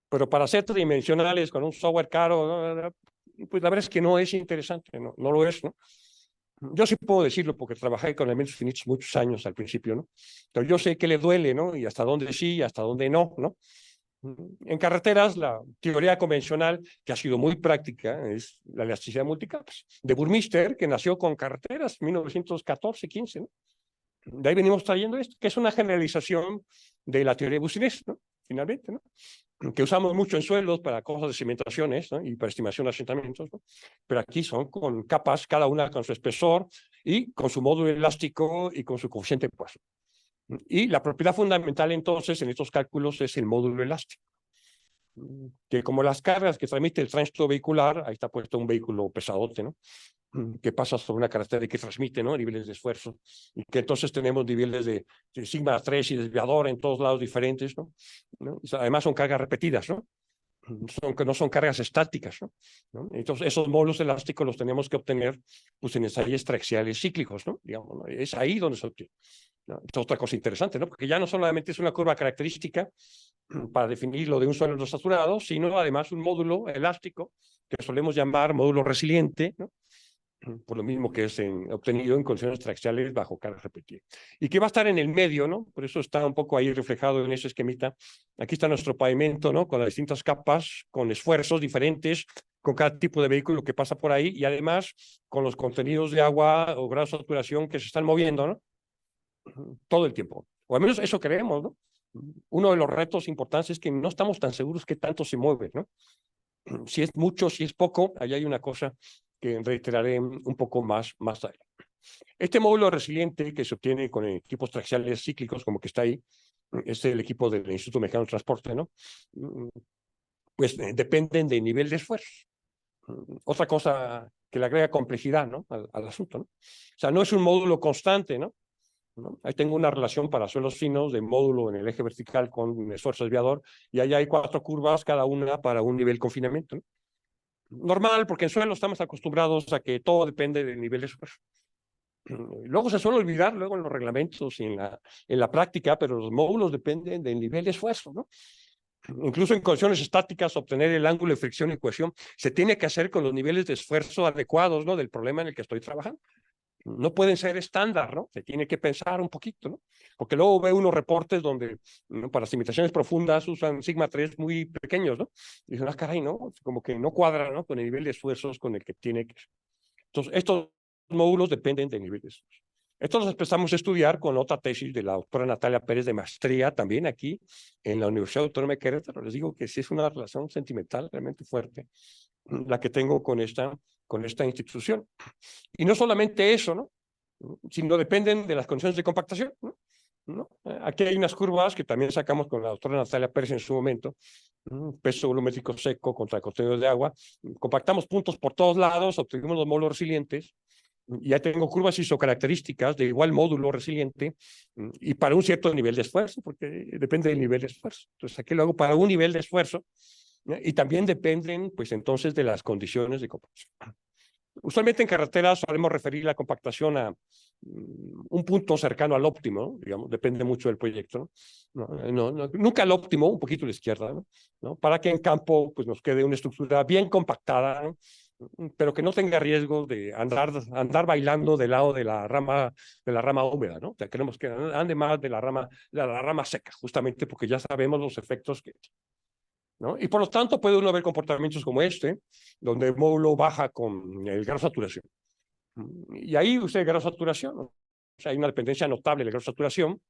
Pero para ser tridimensionales con un software caro, pues la verdad es que no es interesante, no lo es, ¿no? Yo sí puedo decirlo porque trabajé con elementos finitos muchos años al principio, ¿no? Pero yo sé que le duele, ¿no? Y hasta dónde sí y hasta dónde no, ¿no? En carreteras, la teoría convencional, que ha sido muy práctica, es la elasticidad multicapas, de Burmeister, que nació con carreteras, 1914-15, ¿no? De ahí venimos trayendo esto, que es una generalización de la teoría de Boussinesq, ¿no? Finalmente, ¿no? Que usamos mucho en suelos para cosas de cimentaciones, ¿no? Y para estimación de asentamientos, ¿no? Pero aquí son con capas, cada una con su espesor y con su módulo elástico y con su coeficiente de Poisson. Y la propiedad fundamental entonces en estos cálculos es el módulo elástico, que como las cargas que transmite el tránsito vehicular, ahí está puesto un vehículo pesadote, ¿no? Que pasa sobre una carretera y que transmite, ¿no? Niveles de esfuerzo, y que entonces tenemos niveles de sigma 3 y desviador en todos lados diferentes, ¿no? Además son cargas repetidas, ¿no? No son cargas estáticas, ¿no? Entonces, esos módulos elásticos los tenemos que obtener pues, en ensayos traxiales cíclicos, ¿no? Digamos, ¿no? Es ahí donde se obtiene, ¿no? Es otra cosa interesante, ¿no? Porque ya no solamente es una curva característica para definir lo de un suelo no saturado, sino además un módulo elástico que solemos llamar módulo resiliente, ¿no? Por lo mismo que es obtenido en condiciones traxiales bajo carga repetida. Y que va a estar en el medio, ¿no? Por eso está un poco ahí reflejado en ese esquemita. Aquí está nuestro pavimento, ¿no? Con las distintas capas, con esfuerzos diferentes, con cada tipo de vehículo que pasa por ahí y además con los contenidos de agua o grado de saturación que se están moviendo, ¿no? Todo el tiempo. O al menos eso creemos, ¿no? Uno de los retos importantes es que no estamos tan seguros qué tanto se mueve, ¿no? Si es mucho, si es poco, ahí hay una cosa que reiteraré un poco más tarde. Este módulo resiliente que se obtiene con equipos traxiales cíclicos, como que está ahí, es el equipo del Instituto Mexicano de Transporte, ¿no? Pues dependen del nivel de esfuerzo. Otra cosa que le agrega complejidad, ¿no? al asunto, ¿no? O sea, no es un módulo constante, ¿no? Ahí tengo una relación para suelos finos de módulo en el eje vertical con esfuerzo desviador, y ahí hay 4 curvas, cada una para un nivel de confinamiento, ¿no? Normal, porque en suelo estamos acostumbrados a que todo depende del nivel de esfuerzo. Luego se suele olvidar, luego en los reglamentos y en la práctica, pero los módulos dependen del nivel de esfuerzo, ¿no? Incluso en condiciones estáticas, obtener el ángulo de fricción y cohesión se tiene que hacer con los niveles de esfuerzo adecuados, ¿no? Del problema en el que estoy trabajando. No pueden ser estándar, ¿no? Se tiene que pensar un poquito, ¿no? Porque luego ve unos reportes donde, ¿no? Para cimentaciones profundas usan sigma 3 muy pequeños, ¿no? Y dicen, caray, ¿no? Como que no cuadra, ¿no? Con el nivel de esfuerzos con el que tiene que... Entonces, estos módulos dependen del nivel de esfuerzo. Esto los empezamos a estudiar con otra tesis de la doctora Natalia Pérez de maestría, también aquí en la Universidad Autónoma de Querétaro. Les digo que sí es una relación sentimental realmente fuerte la que tengo con esta institución. Y no solamente eso, ¿no? Sino dependen de las condiciones de compactación, ¿no? Aquí hay unas curvas que también sacamos con la doctora Natalia Pérez en su momento, peso volumétrico seco contra contenido de agua, compactamos puntos por todos lados, obtuvimos los módulos resilientes, y ya tengo curvas isocaracterísticas de igual módulo resiliente y para un cierto nivel de esfuerzo, porque depende del nivel de esfuerzo. Entonces aquí lo hago para un nivel de esfuerzo, ¿no? Y también dependen, pues entonces, de las condiciones de compactación. Usualmente en carreteras solemos referir la compactación a un punto cercano al óptimo, ¿no? Digamos, depende mucho del proyecto, ¿no? Nunca al óptimo, un poquito a la izquierda, ¿no? Para que en campo pues, nos quede una estructura bien compactada, ¿no? Pero que no tenga riesgo de andar bailando del lado de la rama húmeda, ¿no? O sea, queremos que ande más de la rama seca, justamente porque ya sabemos los efectos que... ¿no? Y por lo tanto puede uno ver comportamientos como este, donde el módulo baja con el grado de saturación. Y ahí usted grado de saturación, ¿no? O sea, hay una dependencia notable del grado de saturación,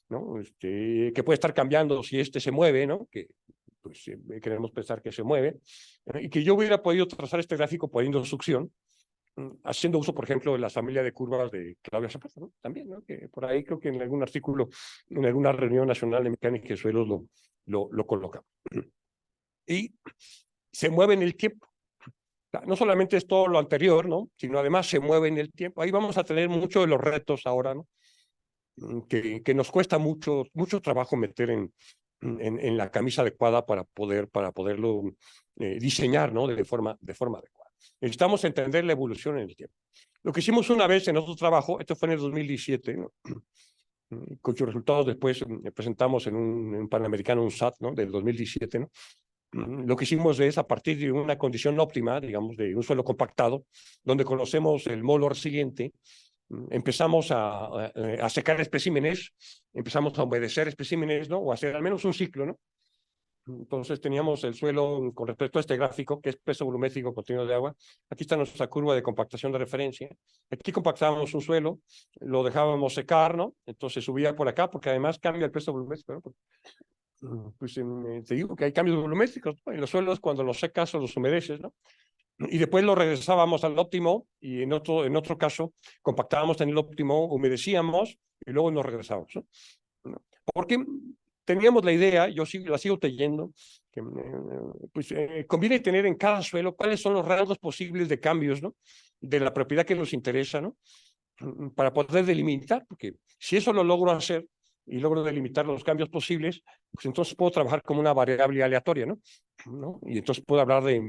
¿no? Que puede estar cambiando si este se mueve, ¿no? Que pues, queremos pensar que se mueve, y que yo hubiera podido trazar este gráfico por inducción, haciendo uso, por ejemplo, de la familia de curvas de Claudia Zapata, ¿no? También, ¿no? Que por ahí creo que en algún artículo, en alguna reunión nacional de mecánica de suelos lo coloca. Y se mueve en el tiempo. No solamente es todo lo anterior, ¿no? Sino además se mueve en el tiempo. Ahí vamos a tener muchos de los retos ahora, ¿no? que nos cuesta mucho trabajo meter en la camisa adecuada para poderlo diseñar, ¿no? De forma adecuada. Necesitamos entender la evolución en el tiempo. Lo que hicimos una vez en otro trabajo, esto fue en el 2017, ¿no? Cuyos resultados después presentamos en un Panamericano, un SAT, ¿no? Del 2017, ¿no? Lo que hicimos es, a partir de una condición óptima, digamos, de un suelo compactado, donde conocemos el módulo resiliente, empezamos a secar especímenes, empezamos a humedecer especímenes, ¿no? O hacer al menos un ciclo, ¿no? Entonces teníamos el suelo con respecto a este gráfico, que es peso volumétrico contenido de agua. Aquí está nuestra curva de compactación de referencia. Aquí compactábamos un suelo, lo dejábamos secar, ¿no? Entonces subía por acá, porque además cambia el peso volumétrico, ¿no? Pues te digo que hay cambios volumétricos, ¿no? En los suelos cuando los secas o los humedeces, ¿no? Y después lo regresábamos al óptimo y en otro caso compactábamos en el óptimo, humedecíamos y luego nos regresábamos, ¿no? Porque teníamos la idea, yo la sigo teniendo, que pues, conviene tener en cada suelo cuáles son los rangos posibles de cambios, ¿no? De la propiedad que nos interesa, ¿no? Para poder delimitar, porque si eso lo logro hacer y logro delimitar los cambios posibles, pues entonces puedo trabajar como una variable aleatoria, ¿no? Y entonces puedo hablar de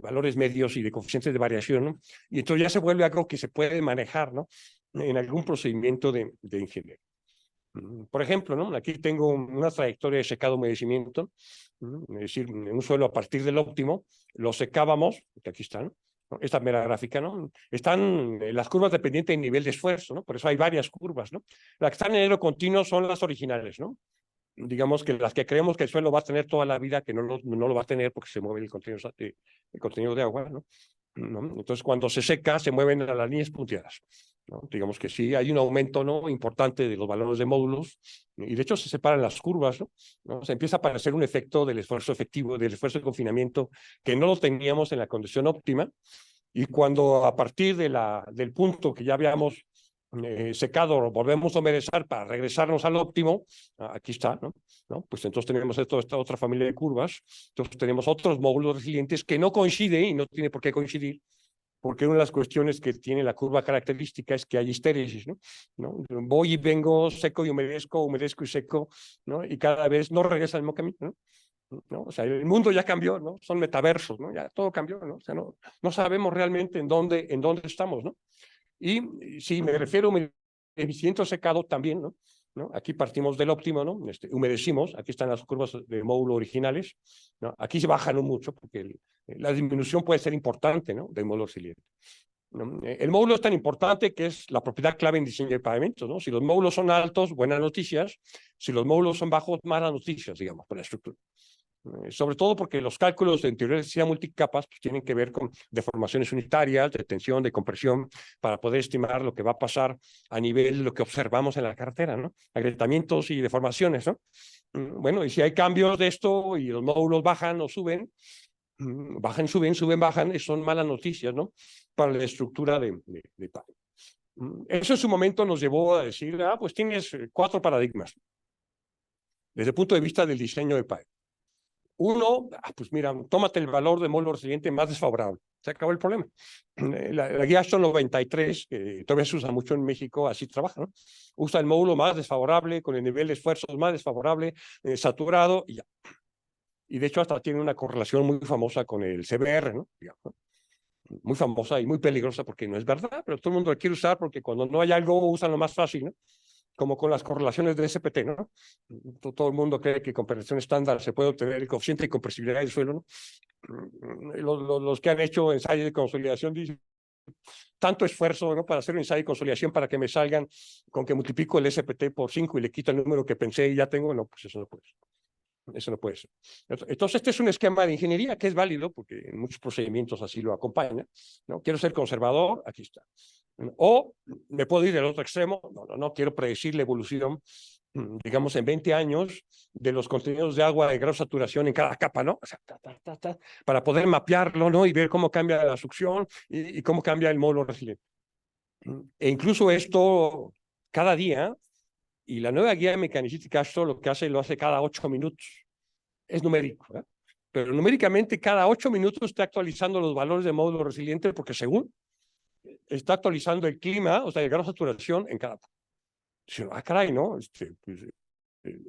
valores medios y de coeficientes de variación, ¿no? Y entonces ya se vuelve algo que se puede manejar, ¿no? En algún procedimiento de ingeniería. Por ejemplo, ¿no? Aquí tengo una trayectoria de secado-humedecimiento, es decir, en un suelo a partir del óptimo, lo secábamos, que aquí está, ¿no? Esta mera gráfica, ¿no? Están las curvas dependientes del nivel de esfuerzo, ¿no? Por eso hay varias curvas, ¿no? Las que están en negro continuo son las originales, ¿no? Digamos que las que creemos que el suelo va a tener toda la vida, que no lo va a tener porque se mueve el contenido de agua, ¿no? Entonces, cuando se seca, se mueven a las líneas punteadas, ¿no? Digamos que sí, hay un aumento, ¿no? Importante de los valores de módulos, y de hecho se separan las curvas, ¿no? Se empieza a aparecer un efecto del esfuerzo efectivo, del esfuerzo de confinamiento, que no lo teníamos en la condición óptima, y cuando a partir del punto que ya habíamos secado, volvemos a humedecer para regresarnos al óptimo, aquí está, ¿no? Pues entonces tenemos esta otra familia de curvas, entonces tenemos otros módulos resilientes que no coinciden y no tiene por qué coincidir, porque una de las cuestiones que tiene la curva característica es que hay histéresis, ¿no? Voy y vengo, seco y humedezco y seco, ¿no? Y cada vez no regresa al mismo camino, ¿no? O sea, el mundo ya cambió, ¿no? Son metaversos, ¿no? Ya todo cambió, ¿no? O sea, no sabemos realmente en dónde estamos, ¿no? Y si me refiero a humedecimiento secado también, ¿no? Aquí partimos del óptimo, ¿no? Humedecimos, aquí están las curvas de módulo originales, ¿no? Aquí se bajan mucho porque la disminución puede ser importante, ¿no? Del módulo resiliente, ¿no? El módulo es tan importante que es la propiedad clave en diseño de pavimentos, ¿no? Si los módulos son altos, buenas noticias; si los módulos son bajos, malas noticias, digamos, por la estructura. Sobre todo porque los cálculos de teoría de electricidad multicapas pues, tienen que ver con deformaciones unitarias, de tensión, de compresión, para poder estimar lo que va a pasar a nivel de lo que observamos en la carretera, ¿no? Agrietamientos y deformaciones, ¿no? Bueno, y si hay cambios de esto y los módulos bajan o suben, bajan, suben, bajan, son malas noticias, ¿no? Para la estructura de PAE. Eso en su momento nos llevó a decir, pues tienes 4 paradigmas desde el punto de vista del diseño de PAE. Uno, pues mira, tómate el valor de módulo resiliente más desfavorable. Se acabó el problema. La guía Ashton 93, que todavía se usa mucho en México, así trabaja, ¿no? Usa el módulo más desfavorable, con el nivel de esfuerzos más desfavorable, saturado, y ya. Y de hecho hasta tiene una correlación muy famosa con el CBR, ¿no? Muy famosa y muy peligrosa porque no es verdad, pero todo el mundo la quiere usar porque cuando no hay algo usan lo más fácil, ¿no? Como con las correlaciones de SPT, ¿no? Todo el mundo cree que con operación estándar se puede obtener el coeficiente de compresibilidad del suelo, ¿no? Los que han hecho ensayos de consolidación dicen, tanto esfuerzo, ¿no? Para hacer un ensayo de consolidación para que me salgan con que multiplico el SPT por 5 y le quito el número que pensé y ya tengo, no, pues eso no puede ser. Eso no puede ser. Entonces, este es un esquema de ingeniería que es válido porque en muchos procedimientos así lo acompaña, ¿no? Quiero ser conservador, aquí está. O me puedo ir del otro extremo, no quiero predecir la evolución, digamos, en 20 años de los contenidos de agua de grado de saturación en cada capa, ¿no? O sea, para poder mapearlo, ¿no? Y ver cómo cambia la succión y cómo cambia el módulo resiliente. E incluso esto cada día, y la nueva guía mecanicística esto lo hace cada 8 minutos. Es numérico, ¿eh? Pero numéricamente cada 8 minutos está actualizando los valores de módulo resiliente porque según está actualizando el clima, o sea, el grado de saturación en cada. caray, ¿no? Pues,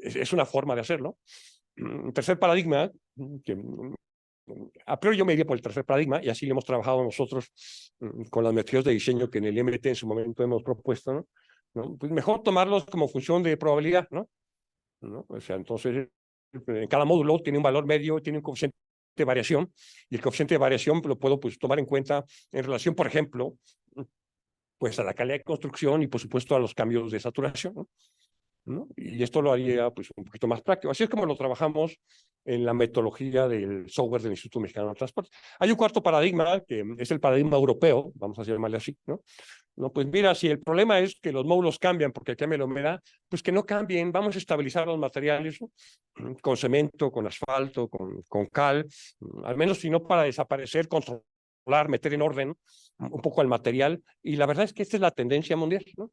es una forma de hacerlo. Tercer paradigma, que a priori yo me iría por el tercer paradigma, y así lo hemos trabajado nosotros con las metodologías de diseño que en el IMT en su momento hemos propuesto, ¿no? Pues mejor tomarlos como función de probabilidad, ¿no? O sea, entonces, en cada módulo tiene un valor medio, tiene un coeficiente de variación, y el coeficiente de variación lo puedo pues tomar en cuenta en relación, por ejemplo, pues a la calidad de construcción y por supuesto a los cambios de saturación, ¿no? Y esto lo haría pues un poquito más práctico. Así es como lo trabajamos en la metodología del software del Instituto Mexicano de Transporte. Hay un cuarto paradigma, que es el paradigma europeo, vamos a llamarle así, ¿no? Pues mira, si el problema es que los módulos cambian porque cambia la humedad, pues que no cambien, vamos a estabilizar los materiales, ¿no? Con cemento, con asfalto, con cal, al menos si no para desaparecer, controlar, meter en orden un poco al material. Y la verdad es que esta es la tendencia mundial, ¿no?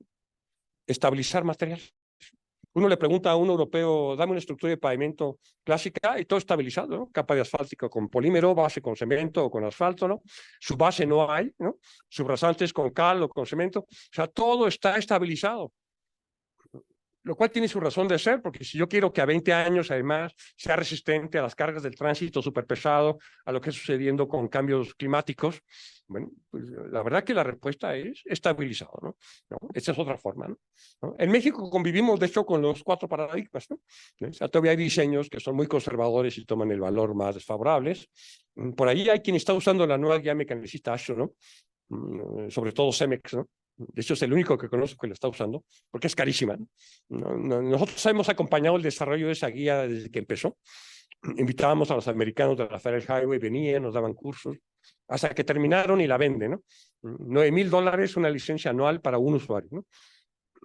Estabilizar material. Uno le pregunta a un europeo, dame una estructura de pavimento clásica y todo estabilizado, ¿no? Capa de asfáltico con polímero, base con cemento o con asfalto, ¿no? Su base no hay, ¿no? Subrasantes con cal o con cemento. O sea, todo está estabilizado. Lo cual tiene su razón de ser, porque si yo quiero que a 20 años, además, sea resistente a las cargas del tránsito súper pesado, a lo que está sucediendo con cambios climáticos, bueno, pues la verdad que la respuesta es estabilizado, ¿no? Esa es otra forma, ¿no? En México convivimos, de hecho, con los cuatro paradigmas, ¿no? O sea, todavía hay diseños que son muy conservadores y toman el valor más desfavorables. Por ahí hay quien está usando la nueva guía mecanicista ASHO, ¿no? Sobre todo Cemex, ¿no? De hecho, es el único que conozco que lo está usando, porque es carísima, ¿no? Nosotros hemos acompañado el desarrollo de esa guía desde que empezó. Invitábamos a los americanos de la Federal Highway, venían, nos daban cursos, hasta que terminaron y la venden, ¿no? $9,000 una licencia anual para un usuario, ¿no?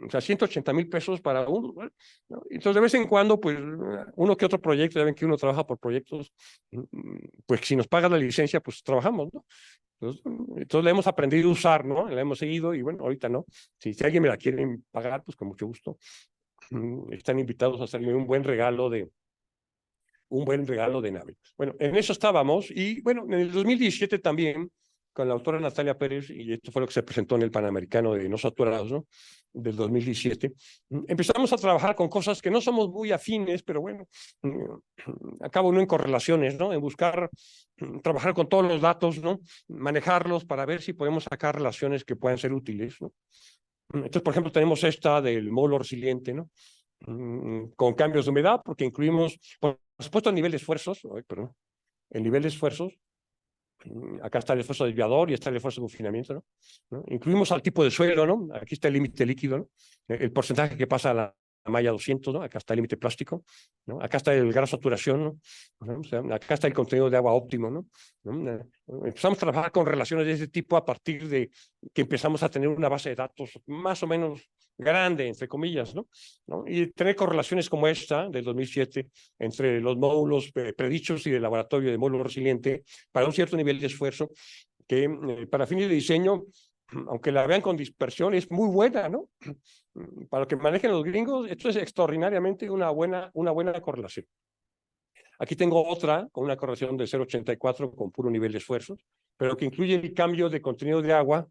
O sea, 180,000 pesos para uno, ¿no? Entonces, de vez en cuando, pues, uno que otro proyecto, ya ven que uno trabaja por proyectos, pues si nos pagan la licencia, pues trabajamos, ¿no? Entonces la hemos aprendido a usar, ¿no? La hemos seguido y bueno, ahorita no. Si alguien me la quiere pagar, pues con mucho gusto. Están invitados a hacerme un buen regalo de nave. Bueno, en eso estábamos y bueno, en el 2017 también con la autora Natalia Pérez, y esto fue lo que se presentó en el Panamericano de No Saturados, ¿no? Del 2017, empezamos a trabajar con cosas que no somos muy afines, pero bueno, acabo no en correlaciones, ¿no? En buscar trabajar con todos los datos, ¿no? Manejarlos para ver si podemos sacar relaciones que puedan ser útiles, ¿no? Entonces, por ejemplo, tenemos esta del módulo resiliente, ¿no? Con cambios de humedad, porque incluimos, por supuesto, el nivel de esfuerzos, el nivel de esfuerzos, acá está el esfuerzo desviador y está el esfuerzo de confinamiento, ¿no? Incluimos al tipo de suelo, ¿no? Aquí está el límite líquido, ¿no? El porcentaje que pasa a la malla 200, ¿no? Acá está el límite plástico, ¿no? Acá está el grado de saturación, ¿no? O sea, acá está el contenido de agua óptimo, ¿no? Empezamos a trabajar con relaciones de ese tipo a partir de que empezamos a tener una base de datos más o menos grande, entre comillas, ¿no? Y tener correlaciones como esta del 2007 entre los módulos predichos y del laboratorio de módulo resiliente para un cierto nivel de esfuerzo que para fines de diseño, aunque la vean con dispersión, es muy buena, ¿no? Para lo que manejen los gringos, esto es extraordinariamente una buena correlación. Aquí tengo otra con una correlación de 0,84 con puro nivel de esfuerzos, pero que incluye el cambio de contenido de agua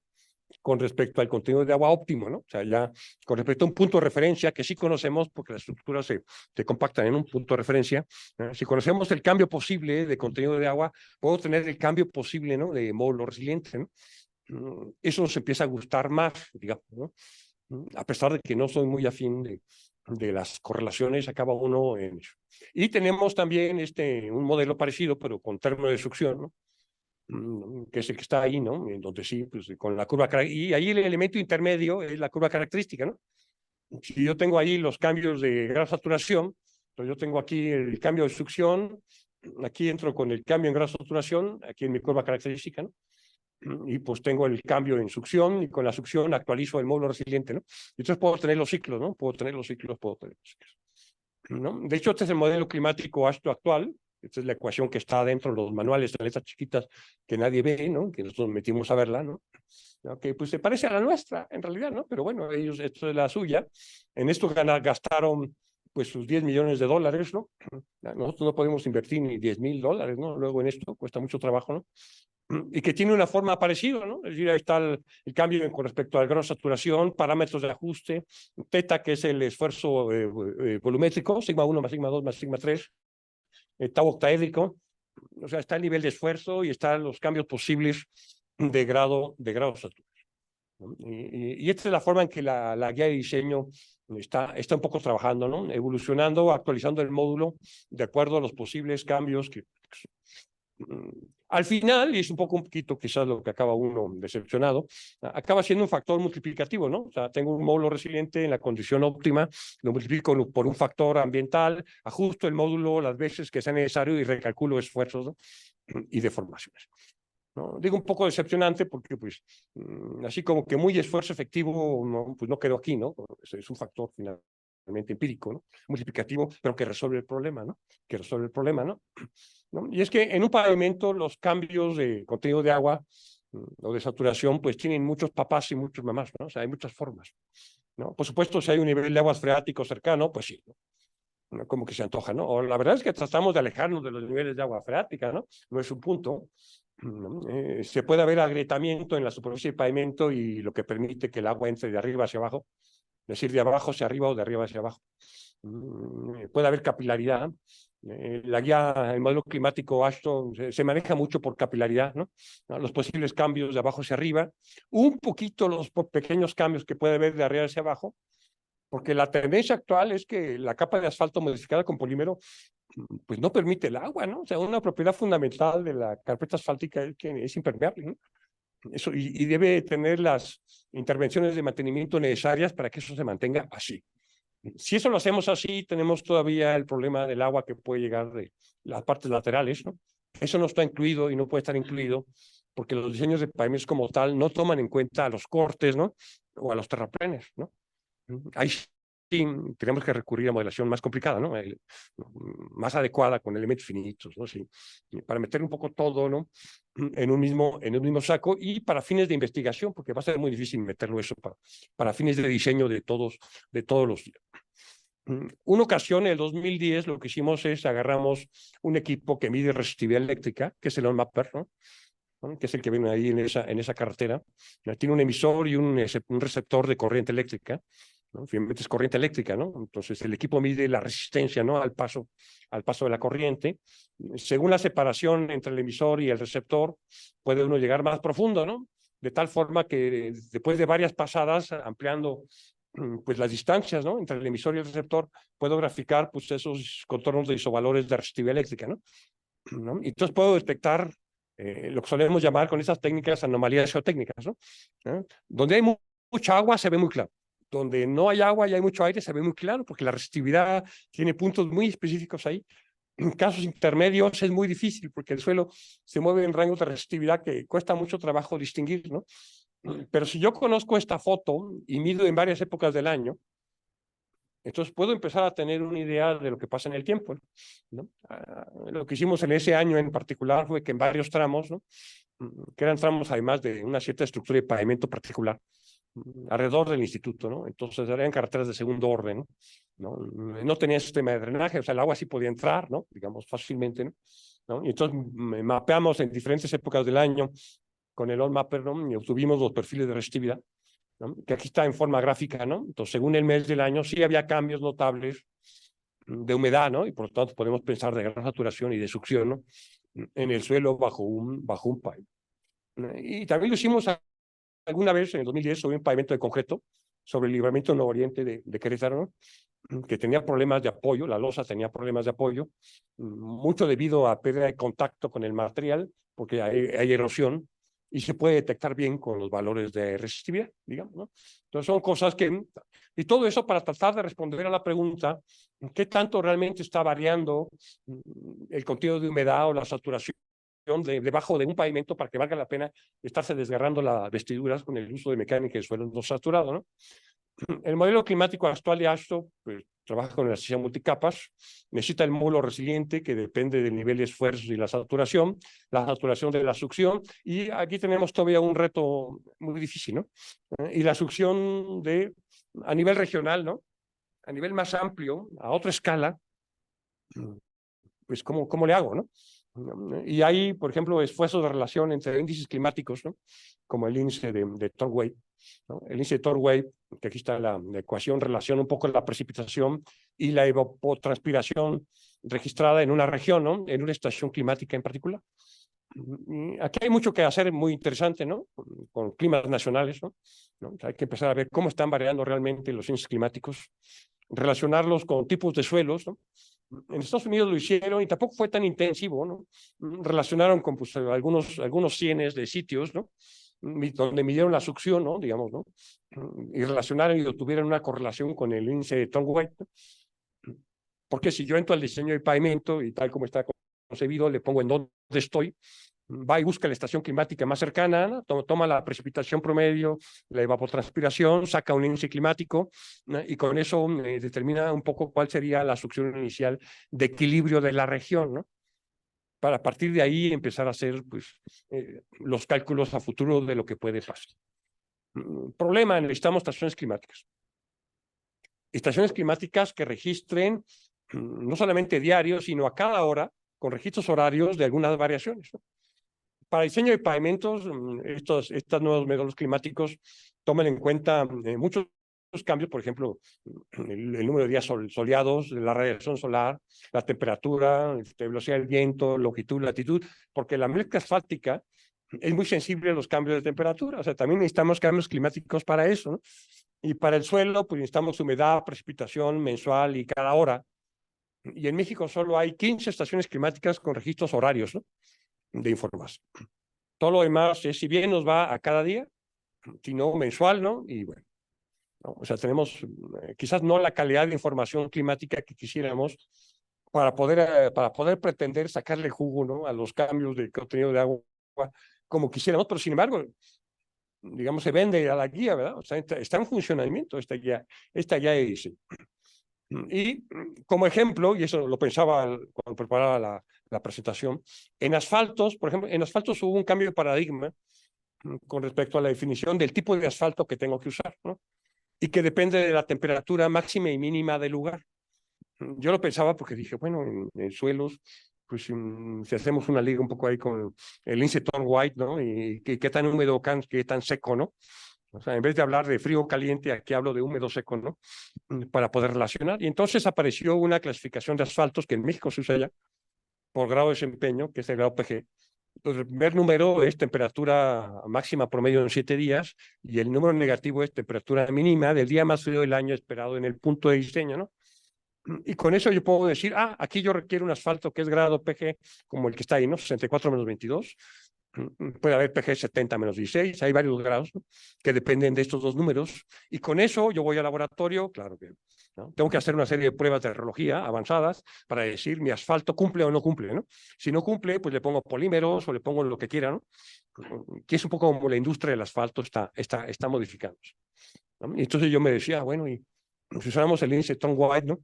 con respecto al contenido de agua óptimo, ¿no? O sea, ya con respecto a un punto de referencia que sí conocemos porque las estructuras se compactan en un punto de referencia. Si conocemos el cambio posible de contenido de agua, puedo tener el cambio posible, ¿no? De módulo resiliente, ¿no? Eso nos empieza a gustar más, digamos, ¿no? A pesar de que no soy muy afín de las correlaciones, acaba uno en eso. Y tenemos también un modelo parecido, pero con término de succión, ¿no? Que es el que está ahí, ¿no? En donde sí, pues con la curva, y ahí el elemento intermedio es la curva característica, ¿no? Si yo tengo ahí los cambios de grado de saturación, entonces yo tengo aquí el cambio de succión, aquí entro con el cambio en grado de saturación, aquí en mi curva característica, ¿no? Y pues tengo el cambio en succión y con la succión actualizo el módulo resiliente, ¿no? Y entonces puedo tener los ciclos, ¿no? Puedo tener los ciclos, ¿no? De hecho, este es el modelo climático ASTO actual. Esta es la ecuación que está dentro de los manuales de letras chiquitas que nadie ve, ¿no? Que nosotros metimos a verla, ¿no? Que pues se parece a la nuestra, en realidad, ¿no? Pero bueno, ellos, esto es la suya. En esto gastaron pues sus $10 millones, ¿no? Nosotros no podemos invertir ni $10,000, ¿no? Luego en esto cuesta mucho trabajo, ¿no? y que tiene una forma parecida, ¿no? Es decir, ahí está el cambio con respecto al grado de saturación, parámetros de ajuste, teta, que es el esfuerzo volumétrico, sigma 1 más sigma 2 más sigma 3, tau octaédrico, o sea, está el nivel de esfuerzo y están los cambios posibles de grado de saturación. Y esta es la forma en que la guía de diseño está un poco trabajando, ¿no? Evolucionando, actualizando el módulo de acuerdo a los posibles cambios que al final, y es un poquito quizás lo que acaba uno decepcionado, acaba siendo un factor multiplicativo, ¿no? O sea, tengo un módulo resiliente en la condición óptima, lo multiplico por un factor ambiental, ajusto el módulo las veces que sea necesario y recalculo esfuerzos, ¿no? Y deformaciones, ¿no? Digo un poco decepcionante porque, pues, así como que muy esfuerzo efectivo, no, pues no quedó aquí, ¿no? Es un factor finalmente empírico, ¿no? Multiplicativo, pero que resuelve el problema, ¿no? Que resuelve el problema, ¿no? ¿No? Y es que en un pavimento los cambios de contenido de agua o de saturación pues tienen muchos papás y muchos mamás, ¿no? O sea, hay muchas formas, ¿no? Por supuesto, si hay un nivel de aguas freático cercano, pues sí, ¿no? Como que se antoja, ¿no? O la verdad es que tratamos de alejarnos de los niveles de agua freática, ¿no? No es un punto. ¿No? Se puede haber agrietamiento en la superficie del pavimento y lo que permite que el agua entre de arriba hacia abajo, es decir, de abajo hacia arriba o de arriba hacia abajo. Puede haber capilaridad. La guía, el modelo climático AASHTO se maneja mucho por capilaridad, ¿no? Los posibles cambios de abajo hacia arriba, un poquito los pequeños cambios que puede haber de arriba hacia abajo, porque la tendencia actual es que la capa de asfalto modificada con polímero pues no permite el agua, ¿no? O sea, una propiedad fundamental de la carpeta asfáltica es que es impermeable, ¿no? Eso, y debe tener las intervenciones de mantenimiento necesarias para que eso se mantenga así. Si eso lo hacemos así, tenemos todavía el problema del agua que puede llegar de las partes laterales, ¿no? Eso no está incluido y no puede estar incluido porque los diseños de pavimentos como tal no toman en cuenta a los cortes, ¿no? O a los terraplenes, ¿no? Ahí sí tenemos que recurrir a modelación más complicada, ¿no? Más adecuada con elementos finitos, ¿no? Sí, para meter un poco todo, ¿no? En un mismo saco y para fines de investigación, porque va a ser muy difícil meterlo eso para fines de diseño de todos los días. Una ocasión, en el 2010, lo que hicimos es agarramos un equipo que mide resistividad eléctrica, que es el OnMapper, ¿no? Que es el que viene ahí en esa carretera. Tiene un emisor y un receptor de corriente eléctrica, ¿no? Finalmente es corriente eléctrica, ¿no? Entonces el equipo mide la resistencia, ¿no? Al paso de la corriente. Según la separación entre el emisor y el receptor, puede uno llegar más profundo, ¿no? De tal forma que después de varias pasadas, ampliando pues las distancias, ¿no? Entre el emisor y el receptor, puedo graficar pues esos contornos de isovalores de resistividad eléctrica, ¿no? Y entonces puedo detectar lo que solemos llamar con esas técnicas anomalías geotécnicas, ¿no? Donde hay mucha agua se ve muy claro. Donde no hay agua y hay mucho aire se ve muy claro porque la resistividad tiene puntos muy específicos ahí. En casos intermedios es muy difícil porque el suelo se mueve en rangos de resistividad que cuesta mucho trabajo distinguir, ¿no? Pero si yo conozco esta foto y mido en varias épocas del año, entonces puedo empezar a tener una idea de lo que pasa en el tiempo, ¿no? Lo que hicimos en ese año en particular fue que en varios tramos, ¿no? Que eran tramos además de una cierta estructura de pavimento particular, alrededor del instituto, ¿no? Entonces eran carreteras de segundo orden, ¿no? No tenía sistema de drenaje, o sea, el agua sí podía entrar, ¿no? Digamos, fácilmente, ¿no? Y entonces mapeamos en diferentes épocas del año con el OnMapper, ¿no? Y obtuvimos los perfiles de resistividad, ¿no? Que aquí está en forma gráfica, ¿no? Entonces, según el mes del año, sí había cambios notables de humedad, ¿no? Y por lo tanto podemos pensar de gran saturación y de succión, ¿no? En el suelo bajo un pipe. Y también lo hicimos alguna vez en el 2010 sobre un pavimento de concreto, sobre el libramiento nororiente de Querétaro, ¿no? Que tenía problemas de apoyo, la losa tenía problemas de apoyo, mucho debido a pérdida de contacto con el material, porque hay erosión, y se puede detectar bien con los valores de resistividad, digamos, ¿no? Entonces son cosas que... Y todo eso para tratar de responder a la pregunta, ¿qué tanto realmente está variando el contenido de humedad o la saturación debajo de un pavimento para que valga la pena estarse desgarrando las vestiduras con el uso de mecánica de suelo no saturado, ¿no? El modelo climático actual de AASHTO pues, trabaja con elasticidad multicapas, necesita el módulo resiliente que depende del nivel de esfuerzos y la saturación de la succión, y aquí tenemos todavía un reto muy difícil, ¿no? Y la succión a nivel regional, ¿no? A nivel más amplio, a otra escala, pues ¿cómo le hago, no? Y hay, por ejemplo, esfuerzos de relación entre índices climáticos, ¿no? Como el índice de Torway, ¿no? El índice de Torway, que aquí está la ecuación, relaciona un poco la precipitación y la evapotranspiración registrada en una región, ¿no? En una estación climática en particular. Y aquí hay mucho que hacer muy interesante, ¿no? Con climas nacionales, ¿no? Hay que empezar a ver cómo están variando realmente los índices climáticos, relacionarlos con tipos de suelos, ¿no? En Estados Unidos lo hicieron y tampoco fue tan intensivo, ¿no? Relacionaron con pues, algunos cienes de sitios, ¿no? Donde midieron la succión, ¿no? Digamos, ¿no? Y relacionaron y obtuvieron una correlación con el índice de Tom-White, ¿no? Porque si yo entro al diseño del pavimento y tal como está concebido, le pongo en dónde estoy, va y busca la estación climática más cercana, ¿no? Toma la precipitación promedio, la evapotranspiración, saca un índice climático, ¿no? Y con eso determina un poco cuál sería la succión inicial de equilibrio de la región, ¿no? Para a partir de ahí empezar a hacer pues, los cálculos a futuro de lo que puede pasar. Problema, necesitamos estaciones climáticas. Estaciones climáticas que registren no solamente diarios, sino a cada hora, con registros horarios de algunas variaciones, ¿no? Para diseño de pavimentos, estos nuevos modelos climáticos toman en cuenta muchos cambios, por ejemplo, el número de días soleados, la radiación solar, la temperatura, la velocidad del viento, longitud, latitud, porque la mezcla asfáltica es muy sensible a los cambios de temperatura. O sea, también necesitamos cambios climáticos para eso, ¿no? Y para el suelo, pues necesitamos humedad, precipitación mensual y cada hora. Y en México solo hay 15 estaciones climáticas con registros horarios, ¿no? De información. Todo lo demás es, si bien nos va a cada día, sino mensual, ¿no? Y bueno, ¿no? O sea, tenemos quizás no la calidad de información climática que quisiéramos para poder pretender sacarle jugo, ¿no? A los cambios de contenido de agua como quisiéramos, pero sin embargo, digamos, se vende a la guía, ¿verdad? O sea, está en funcionamiento esta guía de diseño. Y como ejemplo, y eso lo pensaba cuando preparaba la presentación, en asfaltos, por ejemplo, en asfaltos hubo un cambio de paradigma con respecto a la definición del tipo de asfalto que tengo que usar, ¿no? Y que depende de la temperatura máxima y mínima del lugar. Yo lo pensaba porque dije, bueno, en suelos, pues si hacemos una liga un poco ahí con el índice Torway, ¿no? Y qué tan húmedo, qué tan seco, ¿no? O sea, en vez de hablar de frío o caliente, aquí hablo de húmedo seco, ¿no? Para poder relacionar. Y entonces apareció una clasificación de asfaltos que en México se usa ya por grado de desempeño, que es el grado PG. Entonces, el primer número es temperatura máxima promedio en 7 días y el número negativo es temperatura mínima del día más frío del año esperado en el punto de diseño, ¿no? Y con eso yo puedo decir, aquí yo requiero un asfalto que es grado PG, como el que está ahí, ¿no? 64 menos 22. Puede haber PG 70 menos 16, hay varios grados, ¿no? Que dependen de estos dos números. Y con eso yo voy al laboratorio, claro que, ¿no? Tengo que hacer una serie de pruebas de radiología avanzadas para decir mi asfalto cumple o no cumple, ¿no? Si no cumple, pues le pongo polímeros o le pongo lo que quiera, ¿no? Que es un poco como la industria del asfalto está modificándose, ¿no? Y entonces yo me decía, bueno, y si usáramos el índice Tom-White, ¿no?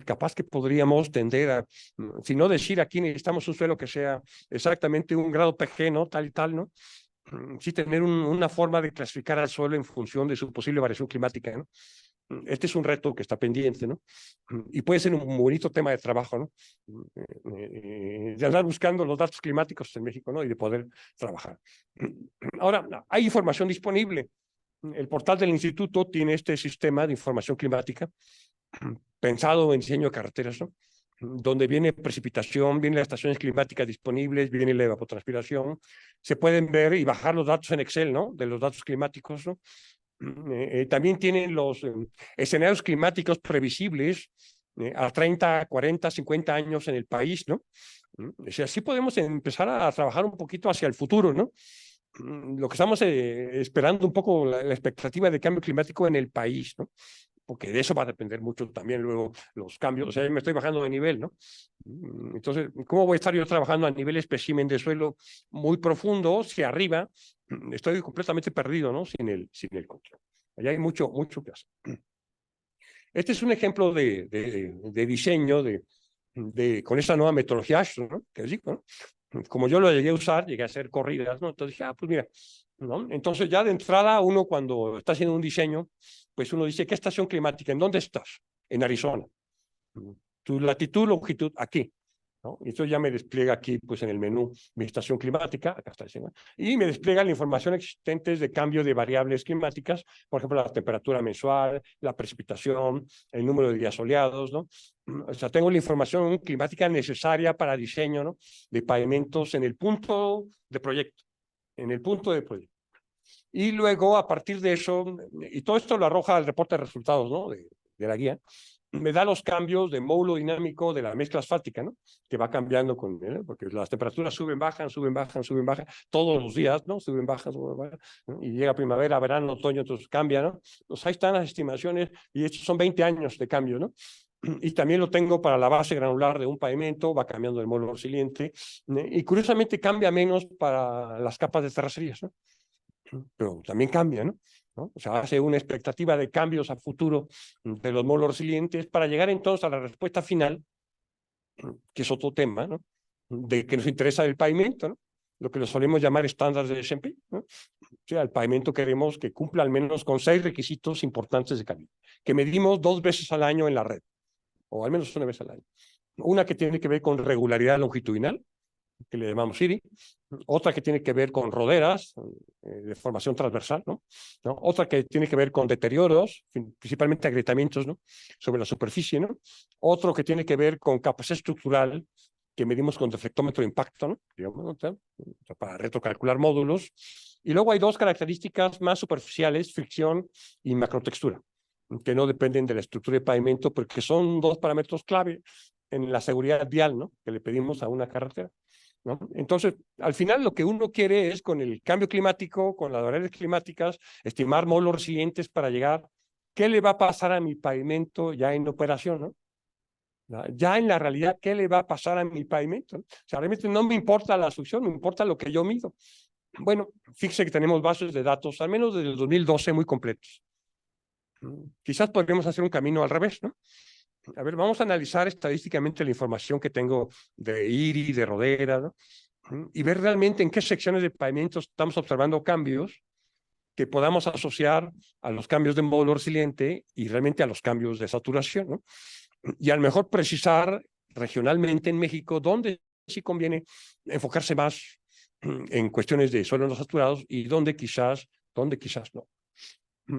Capaz que podríamos tender a, si no decir aquí necesitamos un suelo que sea exactamente un grado PG, ¿no? Tal y tal, ¿no? Sí tener una forma de clasificar al suelo en función de su posible variación climática, ¿no? Este es un reto que está pendiente, ¿no? Y puede ser un bonito tema de trabajo, ¿no? De andar buscando los datos climáticos en México, ¿no? Y de poder trabajar. Ahora, hay información disponible. El portal del instituto tiene este sistema de información climática pensado en diseño de carreteras, ¿no? Donde viene precipitación, vienen las estaciones climáticas disponibles, viene la evapotranspiración, se pueden ver y bajar los datos en Excel, ¿no? De los datos climáticos, ¿no? También tienen los escenarios climáticos previsibles a 30, 40, 50 años en el país, ¿no? O sea, así podemos empezar a trabajar un poquito hacia el futuro, ¿no? Lo que estamos esperando un poco la expectativa de cambio climático en el país, ¿no? Porque de eso va a depender mucho también luego los cambios. O sea, me estoy bajando de nivel, ¿no? Entonces, ¿cómo voy a estar yo trabajando a nivel espécimen de suelo muy profundo si arriba estoy completamente perdido, ¿no? Sin el control. Allá hay mucho que hacer. Este es un ejemplo de diseño con esta nueva metodología, ¿no? Que digo, ¿no? Como yo lo llegué a usar, llegué a hacer corridas, ¿no? Entonces dije, pues mira, ¿no? Entonces ya de entrada uno cuando está haciendo un diseño, pues uno dice, ¿qué estación climática? ¿En dónde estás? En Arizona. Tu latitud, longitud, aquí. ¿no? Y esto ya me despliega aquí, pues en el menú, mi estación climática, acá está diciendo, y me despliega la información existente de cambio de variables climáticas, por ejemplo, la temperatura mensual, la precipitación, el número de días soleados, ¿no? O sea, tengo la información climática necesaria para diseño, ¿no? De pavimentos en el punto de proyecto, en el punto de proyecto. Y luego, a partir de eso, y todo esto lo arroja el reporte de resultados, ¿no? De la guía, me da los cambios de módulo dinámico de la mezcla asfáltica, ¿no? Que va cambiando porque las temperaturas suben, bajan, suben, bajan, suben, bajan, todos los días, ¿no? Suben, bajan, suben, bajan, ¿no? Y llega primavera, verano, otoño, entonces cambia, ¿no? Pues ahí están las estimaciones, y estos son 20 años de cambio, ¿no? Y también lo tengo para la base granular de un pavimento, va cambiando el módulo resiliente, y curiosamente cambia menos para las capas de terracerías, ¿no? Pero también cambia, ¿no? ¿No? O sea, hace una expectativa de cambios a futuro de los módulos resilientes para llegar entonces a la respuesta final, que es otro tema, ¿no? De que nos interesa el pavimento, ¿no? Lo que lo solemos llamar estándares de desempeño, ¿no? O sea, el pavimento queremos que cumpla al menos con 6 requisitos importantes de calidad, que medimos 2 veces al año en la red, o al menos una vez al año. Una que tiene que ver con regularidad longitudinal, que le llamamos IRI, otra que tiene que ver con roderas de formación transversal, ¿no? Otra que tiene que ver con deterioros, principalmente agrietamientos, ¿no? Sobre la superficie, ¿no? Otro que tiene que ver con capacidad estructural, que medimos con deflectómetro de impacto, ¿no? Digamos, ¿no? Para retrocalcular módulos. Y luego hay 2 características más superficiales, fricción y macrotextura, que no dependen de la estructura de pavimento, porque son 2 parámetros clave en la seguridad vial, ¿no? Que le pedimos a una carretera, ¿no? Entonces, al final lo que uno quiere es, con el cambio climático, con las variables climáticas, estimar módulos resilientes para llegar, ¿qué le va a pasar a mi pavimento ya en operación, ¿no? Ya en la realidad, ¿qué le va a pasar a mi pavimento, ¿no? O sea, realmente no me importa la succión, me importa lo que yo mido. Bueno, fíjese que tenemos bases de datos, al menos desde el 2012, muy completos. Quizás podríamos hacer un camino al revés, ¿no? A ver, vamos a analizar estadísticamente la información que tengo de IRI, de rodera, ¿no? Y ver realmente en qué secciones de pavimentos estamos observando cambios que podamos asociar a los cambios de módulo resiliente y realmente a los cambios de saturación, ¿no? Y a lo mejor precisar regionalmente en México dónde sí conviene enfocarse más en cuestiones de suelos no saturados y dónde quizás no.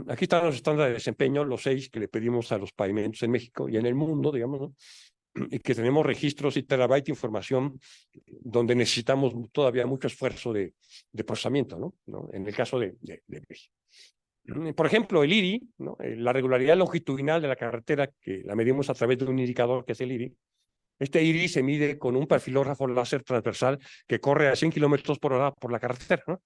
Aquí están los estándares de desempeño, los 6 que le pedimos a los pavimentos en México y en el mundo, digamos, ¿no? Y que tenemos registros y terabyte de información donde necesitamos todavía mucho esfuerzo de procesamiento, ¿no? En el caso de México. Por ejemplo, el IRI, ¿no? La regularidad longitudinal de la carretera, que la medimos a través de un indicador que es el IRI. Este IRI se mide con un perfilógrafo láser transversal que corre a 100 kilómetros por hora por la carretera, ¿no?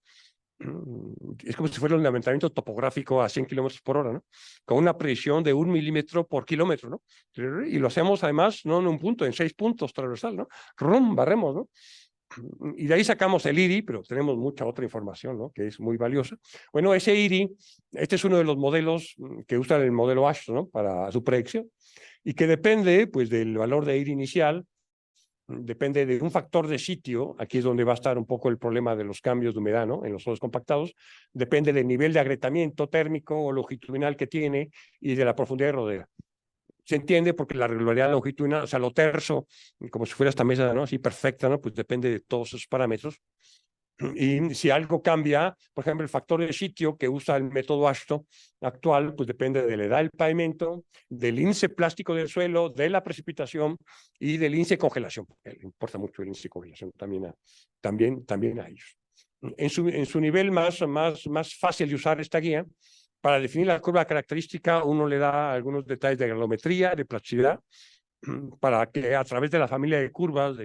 Es como si fuera un levantamiento topográfico a 100 kilómetros por hora, ¿no? Con una precisión de 1 milímetro por kilómetro, ¿no? Y lo hacemos además no en un punto, en 6 puntos transversal, ¿no? Barremos, ¿no? Y de ahí sacamos el IRI, pero tenemos mucha otra información, ¿no? Que es muy valiosa. Bueno, ese IRI, este es uno de los modelos que usa el modelo ASH, ¿no? Para su predicción, y que depende, pues, del valor de IRI inicial. Depende de un factor de sitio, aquí es donde va a estar un poco el problema de los cambios de humedad, ¿no? En los suelos compactados, depende del nivel de agrietamiento térmico o longitudinal que tiene y de la profundidad de rodera. Se entiende porque la regularidad longitudinal, o sea, lo terso, como si fuera esta mesa, ¿no? Así perfecta, ¿no? Pues depende de todos esos parámetros. Y si algo cambia, por ejemplo, el factor de sitio que usa el método ASHTO actual, pues depende de la edad del pavimento, del índice plástico del suelo, de la precipitación y del índice de congelación. Le importa mucho el índice de congelación también a ellos. En su nivel más fácil de usar esta guía, para definir la curva característica, uno le da algunos detalles de granulometría, de plasticidad, para que a través de la familia de curvas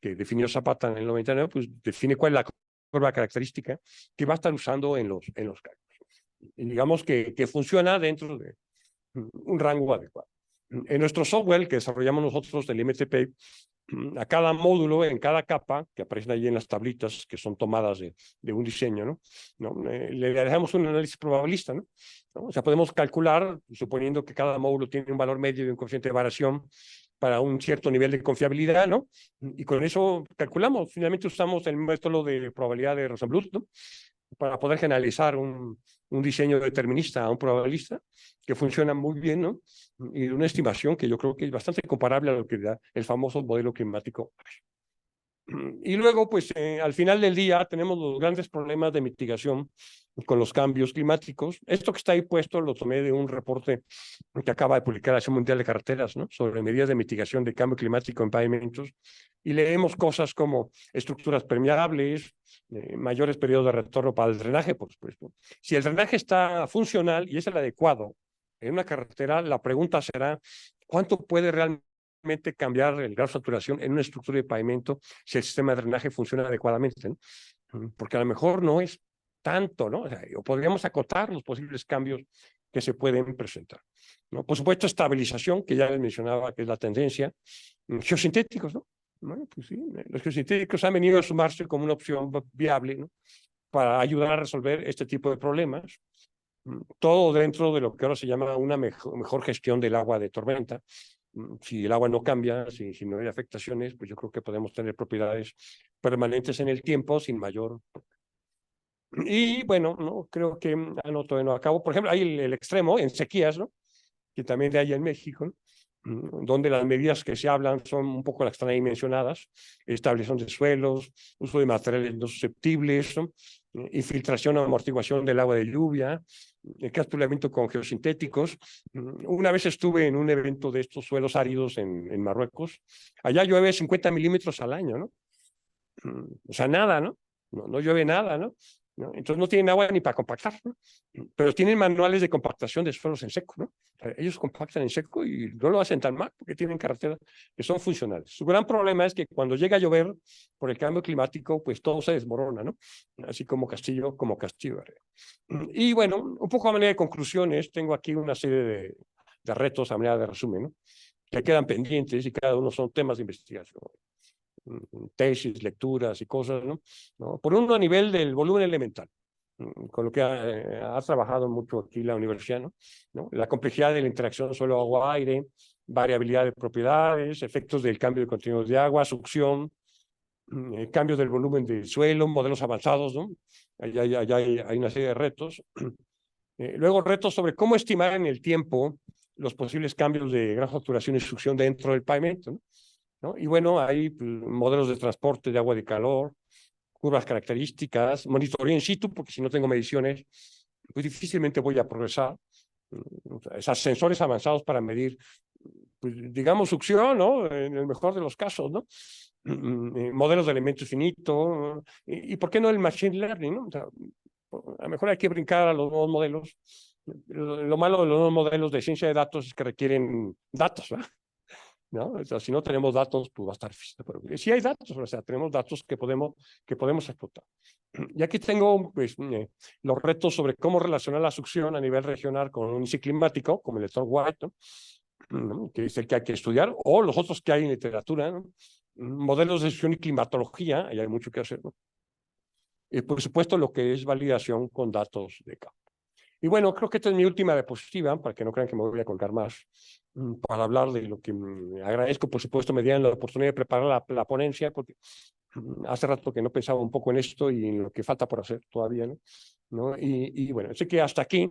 que definió Zapata en el 99, pues define cuál es la curva característica que va a estar usando en los cálculos. Y digamos que funciona dentro de un rango adecuado. En nuestro software que desarrollamos nosotros del MTP, a cada módulo, en cada capa, que aparecen ahí en las tablitas, que son tomadas de un diseño, ¿no? Le dejamos un análisis probabilista, ¿no? O sea, podemos calcular, suponiendo que cada módulo tiene un valor medio y un coeficiente de variación para un cierto nivel de confiabilidad, ¿no? Y con eso calculamos. Finalmente usamos el método de probabilidad de Rosenbluth, ¿no? para poder generalizar un diseño determinista a un probabilista, que funciona muy bien, ¿no? Y una estimación que yo creo que es bastante comparable a lo que da el famoso modelo climático. Y luego, pues, al final del día tenemos los grandes problemas de mitigación con los cambios climáticos. Esto que está ahí puesto lo tomé de un reporte que acaba de publicar la Asociación Mundial de Carreteras, ¿no? Sobre medidas de mitigación de cambio climático en pavimentos. Y leemos cosas como estructuras permeables, mayores periodos de retorno para el drenaje, por supuesto. Si el drenaje está funcional y es el adecuado en una carretera, la pregunta será, ¿cuánto puede realmente cambiar el grado de saturación en una estructura de pavimento si el sistema de drenaje funciona adecuadamente, ¿no? Porque a lo mejor no es tanto, ¿no? O podríamos acotar los posibles cambios que se pueden presentar, ¿no? Por supuesto, estabilización, que ya les mencionaba que es la tendencia, geosintéticos, ¿no? Bueno, pues sí, los geosintéticos han venido a sumarse como una opción viable, ¿no? Para ayudar a resolver este tipo de problemas, todo dentro de lo que ahora se llama una mejor gestión del agua de tormenta. Si el agua no cambia, si no hay afectaciones, pues yo creo que podemos tener propiedades permanentes en el tiempo sin mayor. Y bueno, no creo que todavía no acabo. Por ejemplo, hay el extremo en sequías, ¿no? Que también hay en México, ¿no? Donde las medidas que se hablan son un poco las que están ahí mencionadas: establección de suelos, uso de materiales no susceptibles, ¿no? Infiltración o amortiguación del agua de lluvia, encapsulamiento con geosintéticos. Una vez estuve en un evento de estos suelos áridos en Marruecos. Allá llueve 50 milímetros al año, ¿no? O sea, nada, ¿no? No llueve nada, ¿no? Entonces no tienen agua ni para compactar, ¿no? Pero tienen manuales de compactación de suelos en seco, ¿no? Ellos compactan en seco y no lo hacen tan mal porque tienen carreteras que son funcionales. Su gran problema es que cuando llega a llover por el cambio climático, pues todo se desmorona, ¿no? Así como Castillo. Y bueno, un poco a manera de conclusiones, tengo aquí una serie de retos a manera de resumen, ¿no? Que quedan pendientes y cada uno son temas de investigación, tesis, lecturas y cosas, ¿no? Por uno, a nivel del volumen elemental, con lo que ha trabajado mucho aquí la universidad, ¿no? La complejidad de la interacción suelo-agua-aire, variabilidad de propiedades, efectos del cambio de contenidos de agua, succión, el cambio del volumen del suelo, modelos avanzados, ¿no? Hay una serie de retos. Luego, retos sobre cómo estimar en el tiempo los posibles cambios de gran saturación y succión dentro del pavimento, ¿no? Y bueno, hay modelos de transporte de agua de calor, curvas características, monitoreo in situ, porque si no tengo mediciones, pues difícilmente voy a progresar. Esos sensores avanzados para medir, pues, digamos, succión, ¿no? En el mejor de los casos, ¿no? Modelos de elementos finitos, y ¿por qué no el machine learning, ¿no? O sea, a lo mejor hay que brincar a los nuevos modelos. Lo malo de los nuevos modelos de ciencia de datos es que requieren datos, ¿verdad? ¿No? O sea, si no tenemos datos, pues va a estar difícil. Pero sí hay datos, o sea, tenemos datos que podemos explotar. Y aquí tengo, pues, los retos sobre cómo relacionar la succión a nivel regional con un índice climático, como el Thor White, ¿no? Que es el que hay que estudiar, o los otros que hay en literatura, ¿no? Modelos de succión y climatología, ahí hay mucho que hacer, ¿no? Y por supuesto, lo que es validación con datos de campo. Y bueno, creo que esta es mi última diapositiva, para que no crean que me voy a colgar más, para hablar de lo que agradezco, por supuesto, me dieron la oportunidad de preparar la ponencia, porque hace rato que no pensaba un poco en esto y en lo que falta por hacer todavía, ¿no? Y bueno, así que hasta aquí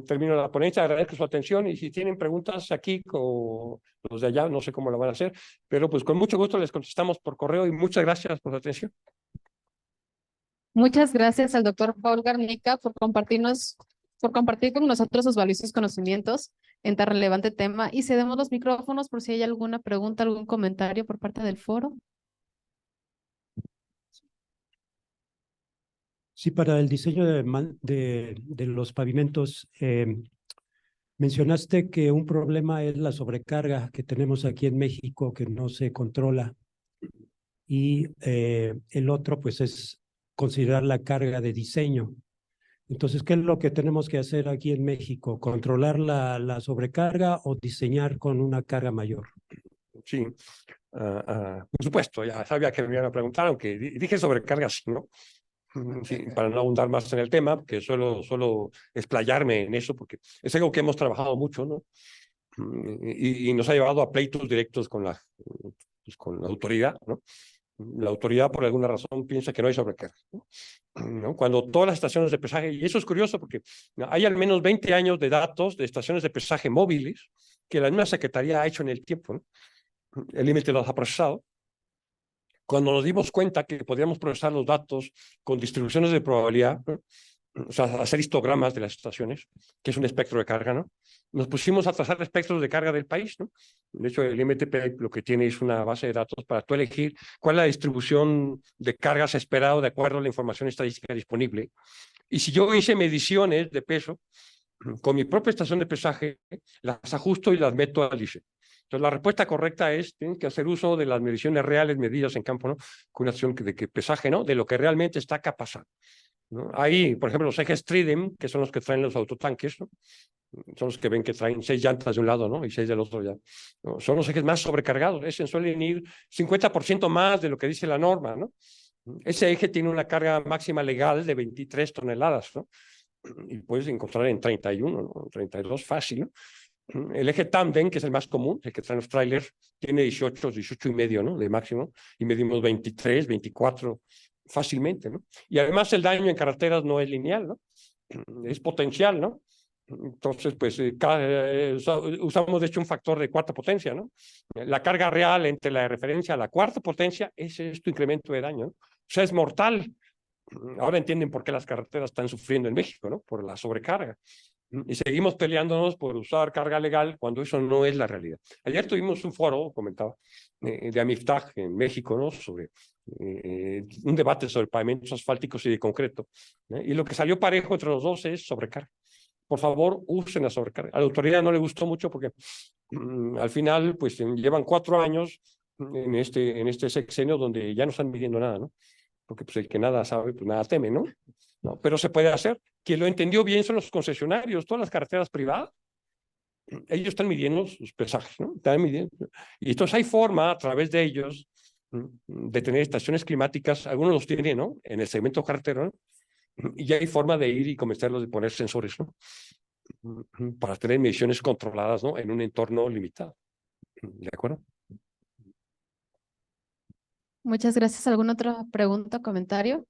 termino la ponencia, agradezco su atención y si tienen preguntas aquí o los de allá, no sé cómo lo van a hacer, pero pues con mucho gusto les contestamos por correo y muchas gracias por su atención. Muchas gracias al doctor Paul Garnica por compartir con nosotros sus valiosos conocimientos en tan relevante tema y cedemos los micrófonos por si hay alguna pregunta, algún comentario por parte del foro. Sí, para el diseño de los pavimentos, mencionaste que un problema es la sobrecarga que tenemos aquí en México que no se controla y el otro pues es considerar la carga de diseño. Entonces, ¿qué es lo que tenemos que hacer aquí en México? ¿Controlar la sobrecarga o diseñar con una carga mayor? Sí, por supuesto, ya sabía que me iban a preguntar, aunque dije sobrecargas, ¿no? Sí, para no abundar más en el tema, porque suelo explayarme en eso, porque es algo que hemos trabajado mucho, ¿no? Y nos ha llevado a pleitos directos con la autoridad, ¿no? La autoridad, por alguna razón, piensa que no hay sobrecarga, ¿no? Cuando todas las estaciones de pesaje, y eso es curioso porque hay al menos 20 años de datos de estaciones de pesaje móviles que la misma Secretaría ha hecho en el tiempo, ¿no? El límite los ha procesado. Cuando nos dimos cuenta que podíamos procesar los datos con distribuciones de probabilidad, ¿no? O sea, hacer histogramas de las estaciones, que es un espectro de carga, ¿no? Nos pusimos a trazar espectros de carga del país, ¿no? De hecho, el MTP lo que tiene es una base de datos para tú elegir cuál es la distribución de cargas esperado de acuerdo a la información estadística disponible. Y si yo hice mediciones de peso con mi propia estación de pesaje, las ajusto y las meto al ICE. Entonces, la respuesta correcta es, tienen que hacer uso de las mediciones reales medidas en campo, ¿no? Con una acción de pesaje, ¿no? De lo que realmente está acá pasando, ¿no? Ahí, por ejemplo, los ejes Tridem, que son los que traen los autotanques, ¿no? Son los que ven que traen 6 llantas de un lado, ¿no? Y 6 del otro ya, ¿no? Son los ejes más sobrecargados. Ese suelen ir 50% más de lo que dice la norma, ¿no? Ese eje tiene una carga máxima legal de 23 toneladas, ¿no? Y puedes encontrar en 31, ¿no? 32 fácil, ¿no? El eje tándem, que es el más común, el que traen los trailers, tiene 18 y medio, ¿no? De máximo, y medimos 23, 24 fácilmente, ¿no? Y además el daño en carreteras no es lineal, ¿no? Es potencial, ¿no? Entonces, pues usamos de hecho un factor de cuarta potencia, ¿no? La carga real entre la referencia a la cuarta potencia, ese es tu incremento de daño, ¿no? O sea, es mortal. Ahora entienden por qué las carreteras están sufriendo en México, ¿no? Por la sobrecarga. Y seguimos peleándonos por usar carga legal cuando eso no es la realidad. Ayer tuvimos un foro, comentaba, de Amiftag en México, ¿no? Sobre un debate sobre pavimentos asfálticos y de concreto. Y lo que salió parejo entre los dos es sobrecarga. Por favor, usen la sobrecarga. A la autoridad no le gustó mucho porque al final, pues llevan 4 años en este sexenio donde ya no están midiendo nada, ¿no? Porque pues el que nada sabe, pues nada teme, ¿no? No, pero se puede hacer. Quien lo entendió bien son los concesionarios, todas las carreteras privadas. Ellos están midiendo sus pesajes, ¿no? Están midiendo. Y entonces hay forma a través de ellos de tener estaciones climáticas. Algunos los tienen, ¿no? En el segmento carretero, ¿no? Y ya hay forma de ir y convencerlos de poner sensores, ¿no? Para tener mediciones controladas, ¿no? En un entorno limitado. ¿De acuerdo? Muchas gracias. ¿Alguna otra pregunta o comentario?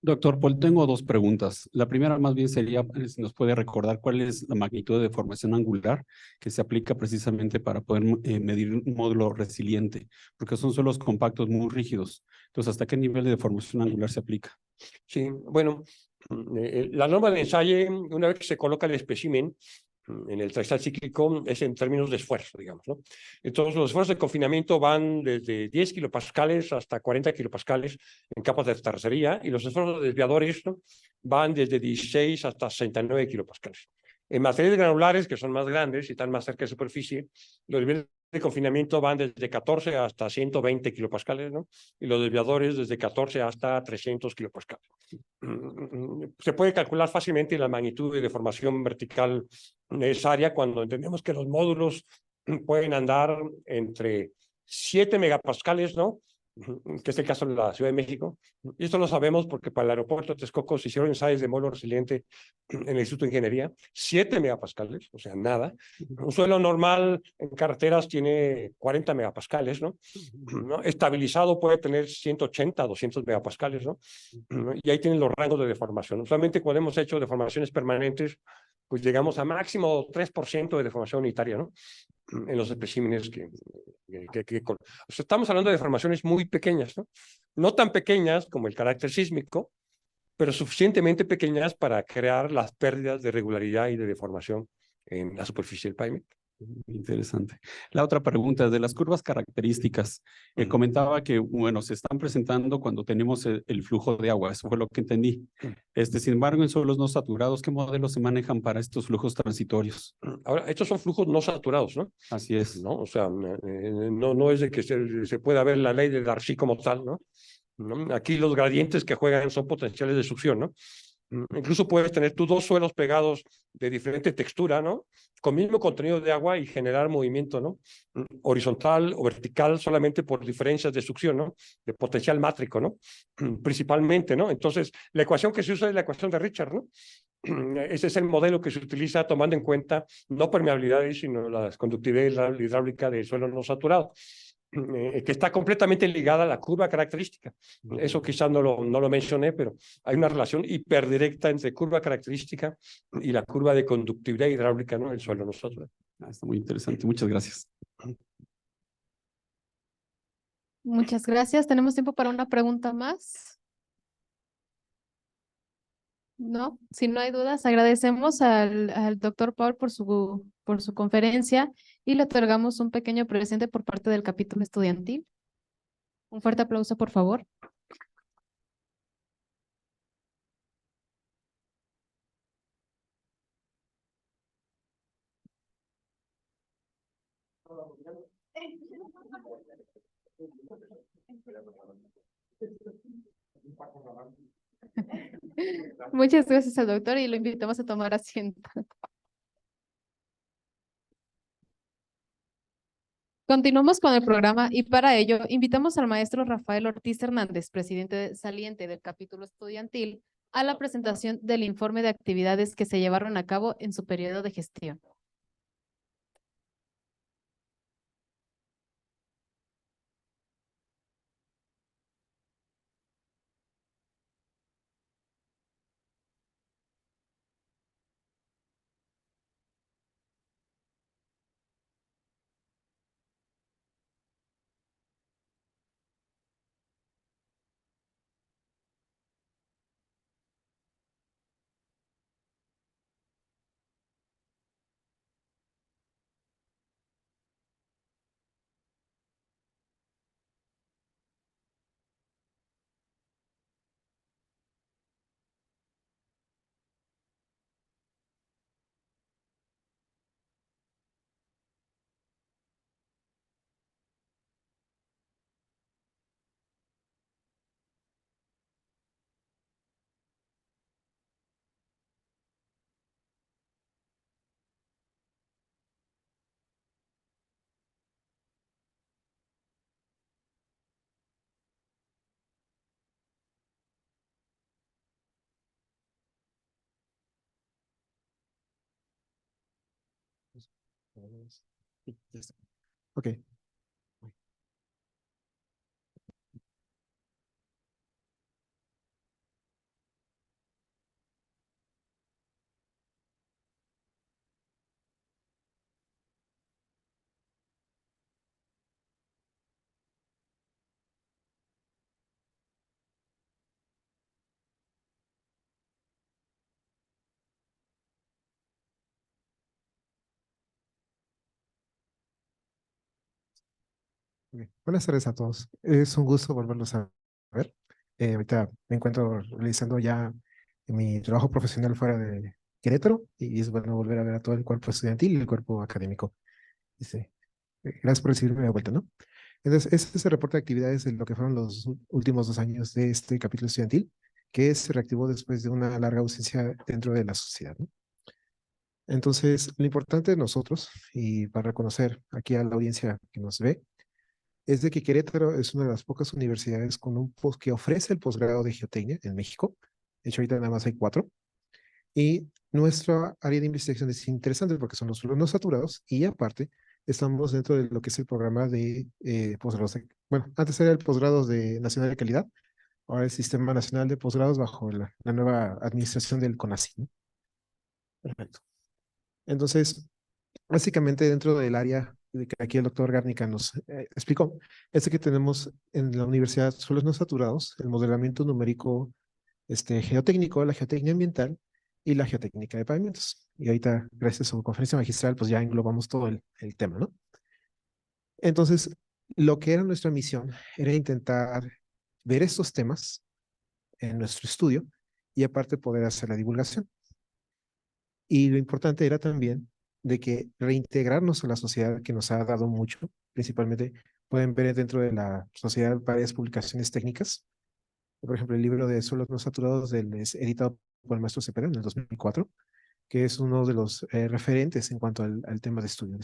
Doctor Paul, tengo 2 preguntas. La primera más bien sería si nos puede recordar cuál es la magnitud de deformación angular que se aplica precisamente para poder medir un módulo resiliente, porque son suelos compactos muy rígidos. Entonces, ¿hasta qué nivel de deformación angular se aplica? Sí, bueno, la norma de ensayo, una vez que se coloca el espécimen en el traxal cíclico, es en términos de esfuerzo, digamos, ¿no? Entonces, los esfuerzos de confinamiento van desde 10 kilopascales hasta 40 kilopascales en capas de terracería, y los esfuerzos desviadores, ¿no? Van desde 16 hasta 69 kilopascales. En materiales granulares, que son más grandes y están más cerca de superficie, los niveles de confinamiento van desde 14 hasta 120 kilopascales, ¿no? Y los desviadores desde 14 hasta 300 kilopascales. Se puede calcular fácilmente la magnitud de deformación vertical necesaria cuando entendemos que los módulos pueden andar entre 7 megapascales, ¿no? Que es el caso de la Ciudad de México. Y esto lo sabemos porque para el aeropuerto de Texcoco se hicieron ensayos de módulo resiliente en el Instituto de Ingeniería, 7 megapascales, o sea, nada. Un suelo normal en carreteras tiene 40 megapascales, ¿no? Estabilizado puede tener 180, 200 megapascales, ¿no? Y ahí tienen los rangos de deformación. Usualmente cuando hemos hecho deformaciones permanentes, pues llegamos a máximo 3% de deformación unitaria, ¿no? En los especímenes o sea, estamos hablando de deformaciones muy pequeñas, ¿no? No tan pequeñas como el carácter sísmico, pero suficientemente pequeñas para crear las pérdidas de regularidad y de deformación en la superficie del pavimento. Interesante. La otra pregunta, de las curvas características, comentaba que, bueno, se están presentando cuando tenemos el flujo de agua, eso fue lo que entendí. Sin embargo, en suelos no saturados, ¿qué modelos se manejan para estos flujos transitorios? Ahora, estos son flujos no saturados, ¿no? Así es. ¿No? O sea, no es de que se pueda ver la ley de Darcy como tal, ¿no? Aquí los gradientes que juegan son potenciales de succión, ¿no? Incluso puedes tener tú 2 suelos pegados de diferente textura, ¿no? Con mismo contenido de agua y generar movimiento, ¿no? Horizontal o vertical solamente por diferencias de succión, ¿no? De potencial mátrico, ¿no? Principalmente, ¿no? Entonces, la ecuación que se usa es la ecuación de Richard, ¿no? Ese es el modelo que se utiliza tomando en cuenta no permeabilidades, sino la conductividad hidráulica del suelo no saturado, que está completamente ligada a la curva característica. Eso quizás no lo mencioné, pero hay una relación hiperdirecta entre curva característica y la curva de conductividad hidráulica, ¿no?, del suelo no saturado. Está muy interesante. Muchas gracias. Muchas gracias. ¿Tenemos tiempo para una pregunta más? No, si no hay dudas, agradecemos al doctor Paul por su conferencia y le otorgamos un pequeño presente por parte del capítulo estudiantil. Un fuerte aplauso, por favor. Muchas gracias al doctor y lo invitamos a tomar asiento. Continuamos con el programa y para ello invitamos al maestro Rafael Ortiz Hernández, presidente saliente del capítulo estudiantil, a la presentación del informe de actividades que se llevaron a cabo en su periodo de gestión. Sí, ya está. Ok. Ok. Buenas tardes a todos. Es un gusto volverlos a ver. Ahorita me encuentro realizando ya mi trabajo profesional fuera de Querétaro y es bueno volver a ver a todo el cuerpo estudiantil y el cuerpo académico. Dice, gracias por recibirme de vuelta, ¿no? Entonces, este es el reporte de actividades de lo que fueron los últimos 2 años de este capítulo estudiantil, que se reactivó después de una larga ausencia dentro de la sociedad, ¿no? Entonces, lo importante de nosotros, y para reconocer aquí a la audiencia que nos ve, es de que Querétaro es una de las pocas universidades con que ofrece el posgrado de geotecnia en México. De hecho, ahorita nada más hay 4. Y nuestra área de investigación es interesante porque son los suelos no saturados y aparte estamos dentro de lo que es el programa de posgrados. Bueno, antes era el posgrado de Nacional de Calidad, ahora el Sistema Nacional de Posgrados bajo la nueva administración del CONACYT, ¿no? Perfecto. Entonces, básicamente dentro del área de que aquí el doctor Gárnica nos explicó, es que tenemos en la universidad suelos no saturados, el modelamiento numérico geotécnico, la geotecnia ambiental y la geotécnica de pavimentos. Y ahorita, gracias a su conferencia magistral, pues ya englobamos todo el tema, ¿no? Entonces, lo que era nuestra misión era intentar ver estos temas en nuestro estudio y aparte poder hacer la divulgación. Y lo importante era también de que reintegrarnos a la sociedad que nos ha dado mucho, principalmente pueden ver dentro de la sociedad varias publicaciones técnicas. Por ejemplo, el libro de Suelos no saturados es editado por el maestro Cepeda en el 2004, que es uno de los referentes en cuanto al tema de estudio.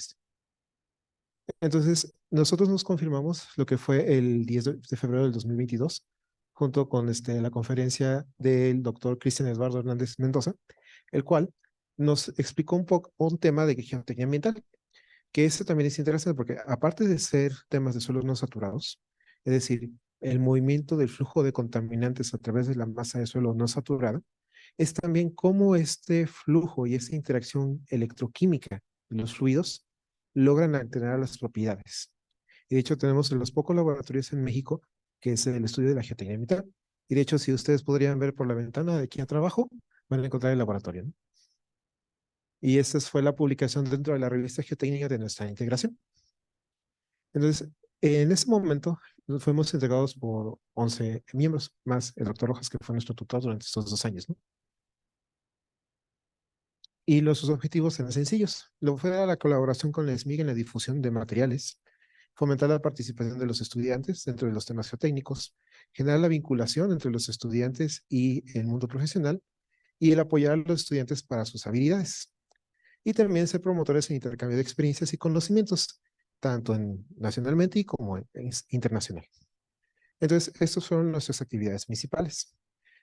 Entonces, nosotros nos confirmamos lo que fue el 10 de febrero del 2022, junto con la conferencia del doctor Cristian Eduardo Hernández Mendoza, el cual nos explicó un poco un tema de geotecnia ambiental, que este también es interesante porque aparte de ser temas de suelos no saturados, es decir, el movimiento del flujo de contaminantes a través de la masa de suelo no saturada, es también cómo este flujo y esta interacción electroquímica de los fluidos logran alterar las propiedades. Y de hecho tenemos los pocos laboratorios en México que es el estudio de la geotecnia ambiental. Y de hecho, si ustedes podrían ver por la ventana de aquí a trabajo, van a encontrar el laboratorio, ¿no? Y esta fue la publicación dentro de la revista geotécnica de nuestra integración. Entonces, en ese momento nos fuimos integrados por 11 miembros, más el doctor Rojas, que fue nuestro tutor durante estos 2 años, ¿no? Y los objetivos eran sencillos. Lo fue la colaboración con la SMIG en la difusión de materiales, fomentar la participación de los estudiantes dentro de los temas geotécnicos, generar la vinculación entre los estudiantes y el mundo profesional, y el apoyar a los estudiantes para sus habilidades. Y también ser promotores en intercambio de experiencias y conocimientos, tanto nacionalmente y como internacional. Entonces, estas fueron nuestras actividades principales.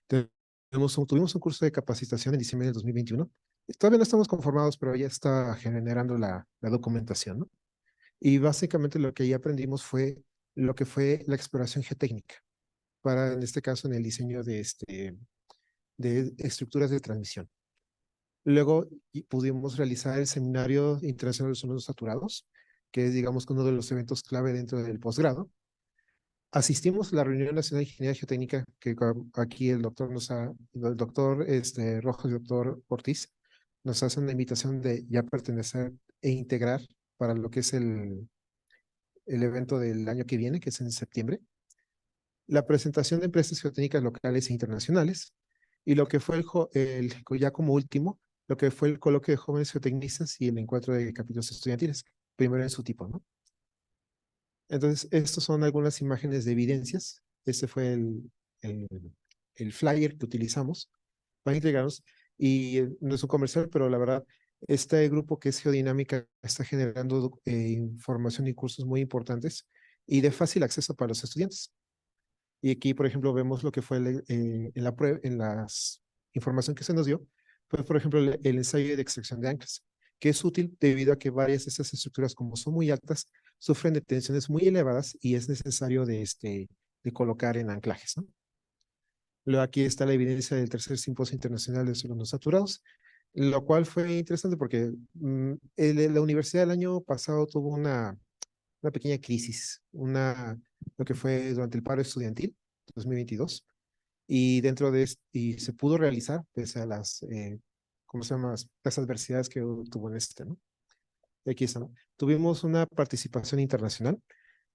Tuvimos un curso de capacitación en diciembre del 2021. Todavía no estamos conformados, pero ya está generando la documentación, ¿no? Y básicamente lo que ahí aprendimos fue lo que fue la exploración geotécnica, para en este caso en el diseño de estructuras de transmisión. Luego pudimos realizar el Seminario Internacional de Suelos Saturados, que es, digamos, uno de los eventos clave dentro del posgrado. Asistimos a la Reunión Nacional de Ingeniería Geotécnica, que aquí el doctor Rojas y el doctor Ortiz nos hacen la invitación de ya pertenecer e integrar para lo que es el evento del año que viene, que es en septiembre. La presentación de empresas geotécnicas locales e internacionales, y lo que fue ya como último, lo que fue el coloquio de jóvenes geotecnistas y el encuentro de capítulos estudiantiles, primero en su tipo, ¿no? Entonces, estos son algunas imágenes de evidencias. Este fue el flyer que utilizamos para integrarnos, y no es un comercial, pero la verdad, este grupo que es Geodinámica está generando información y cursos muy importantes y de fácil acceso para los estudiantes. Y aquí, por ejemplo, vemos lo que fue en la prueba, en la información que se nos dio, fue, por ejemplo, el ensayo de extracción de anclas, que es útil debido a que varias de estas estructuras, como son muy altas, sufren de tensiones muy elevadas y es necesario de colocar en anclajes, ¿no? Luego aquí está la evidencia del tercer simposio internacional de suelos no saturados, lo cual fue interesante porque la universidad el año pasado tuvo una pequeña crisis, lo que fue durante el paro estudiantil 2022, y dentro de y se pudo realizar pese a las, ¿cómo se llama? Las adversidades que tuvo en ¿no? Aquí está, ¿no? Tuvimos una participación internacional.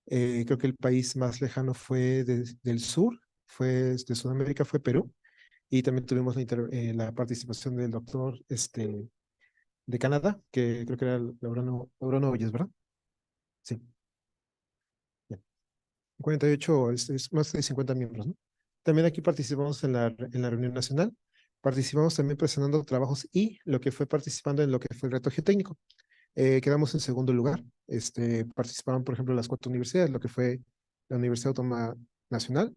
Creo que el país más lejano fue del sur, de Sudamérica, fue Perú, y también tuvimos la participación del doctor de Canadá, que creo que era Laureano Hoyos, ¿verdad? Sí. 48, es más de 50 miembros, ¿no? También aquí participamos en la reunión nacional, participamos también presentando trabajos y lo que fue participando en lo que fue el reto geotécnico. Quedamos en segundo lugar. Participaron, por ejemplo, las 4 universidades, lo que fue la Universidad Autónoma Nacional,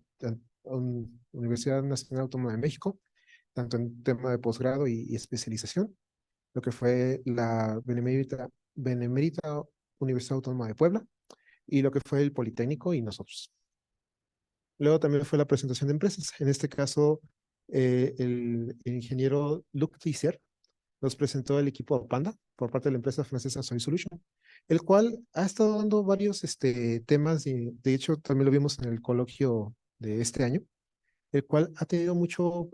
Universidad Nacional Autónoma de México, tanto en tema de posgrado y especialización, lo que fue la Benemérita Universidad Autónoma de Puebla, y lo que fue el Politécnico y nosotros. Luego también fue la presentación de empresas. En este caso, el ingeniero Luc Tisser nos presentó el equipo Panda por parte de la empresa francesa Soy Solution, el cual ha estado dando varios temas, y de hecho también lo vimos en el coloquio de este año, el cual ha tenido mucho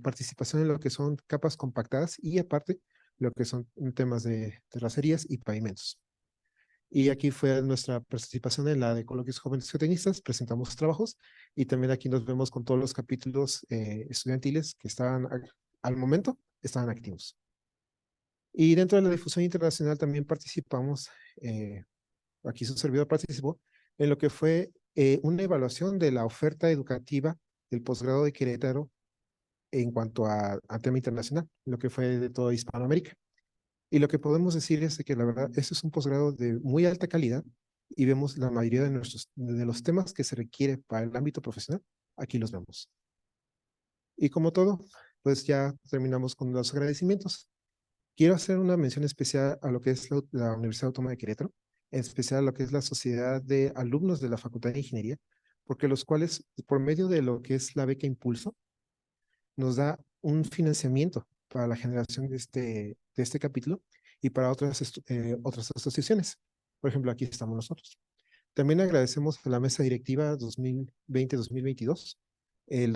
participación en lo que son capas compactadas y aparte lo que son temas de terracerías y pavimentos. Y aquí fue nuestra participación en la de coloquios jóvenes geotenistas, presentamos trabajos y también aquí nos vemos con todos los capítulos estudiantiles que estaban al momento, estaban activos. Y dentro de la difusión internacional también participamos, aquí su servidor participó, en lo que fue una evaluación de la oferta educativa del posgrado de Querétaro en cuanto a tema internacional, lo que fue de toda Hispanoamérica. Y lo que podemos decir es que la verdad, este es un posgrado de muy alta calidad y vemos la mayoría de los temas que se requiere para el ámbito profesional, aquí los vemos. Y como todo, pues ya terminamos con los agradecimientos. Quiero hacer una mención especial a lo que es la Universidad Autónoma de Querétaro, en especial a lo que es la Sociedad de Alumnos de la Facultad de Ingeniería, porque los cuales, por medio de lo que es la beca Impulso, nos da un financiamiento para la generación de este capítulo y para otras asociaciones. Por ejemplo, aquí estamos nosotros. También agradecemos a la mesa directiva 2020-2022. El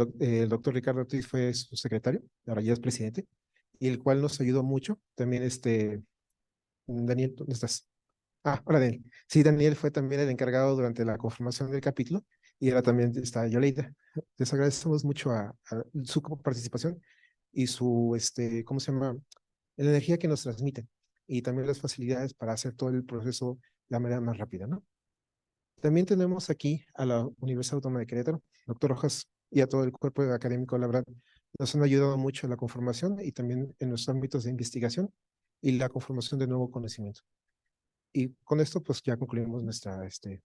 doctor Ricardo Ortiz fue su secretario, ahora ya es presidente, y el cual nos ayudó mucho. También Daniel, ¿dónde estás? Ah, hola Daniel. Sí, Daniel fue también el encargado durante la conformación del capítulo y ahora también está Yoleida. Les agradecemos mucho a su participación y su, ¿cómo se llama? La energía que nos transmiten y también las facilidades para hacer todo el proceso de la manera más rápida, ¿no? También tenemos aquí a la Universidad Autónoma de Querétaro, doctor Rojas, y a todo el cuerpo académico, la verdad, nos han ayudado mucho en la conformación y también en los ámbitos de investigación y la conformación de nuevo conocimiento. Y con esto, pues ya concluimos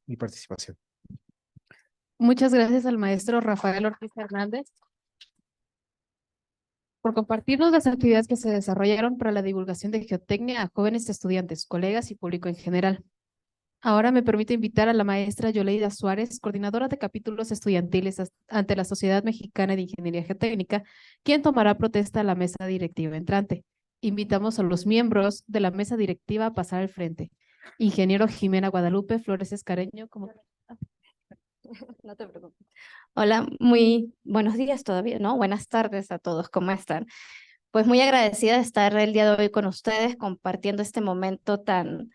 mi participación. Muchas gracias al maestro Rafael Ortiz Hernández por compartirnos las actividades que se desarrollaron para la divulgación de geotecnia a jóvenes estudiantes, colegas y público en general. Ahora me permito invitar a la maestra Yoleida Suárez, coordinadora de capítulos estudiantiles ante la Sociedad Mexicana de Ingeniería Geotécnica, quien tomará protesta a la mesa directiva entrante. Invitamos a los miembros de la mesa directiva a pasar al frente. Ingeniero Jimena Guadalupe Flores Escareño, como... No te preocupes. Hola, muy buenos días todavía, ¿no? Buenas tardes a todos, ¿cómo están? Pues muy agradecida de estar el día de hoy con ustedes compartiendo este momento tan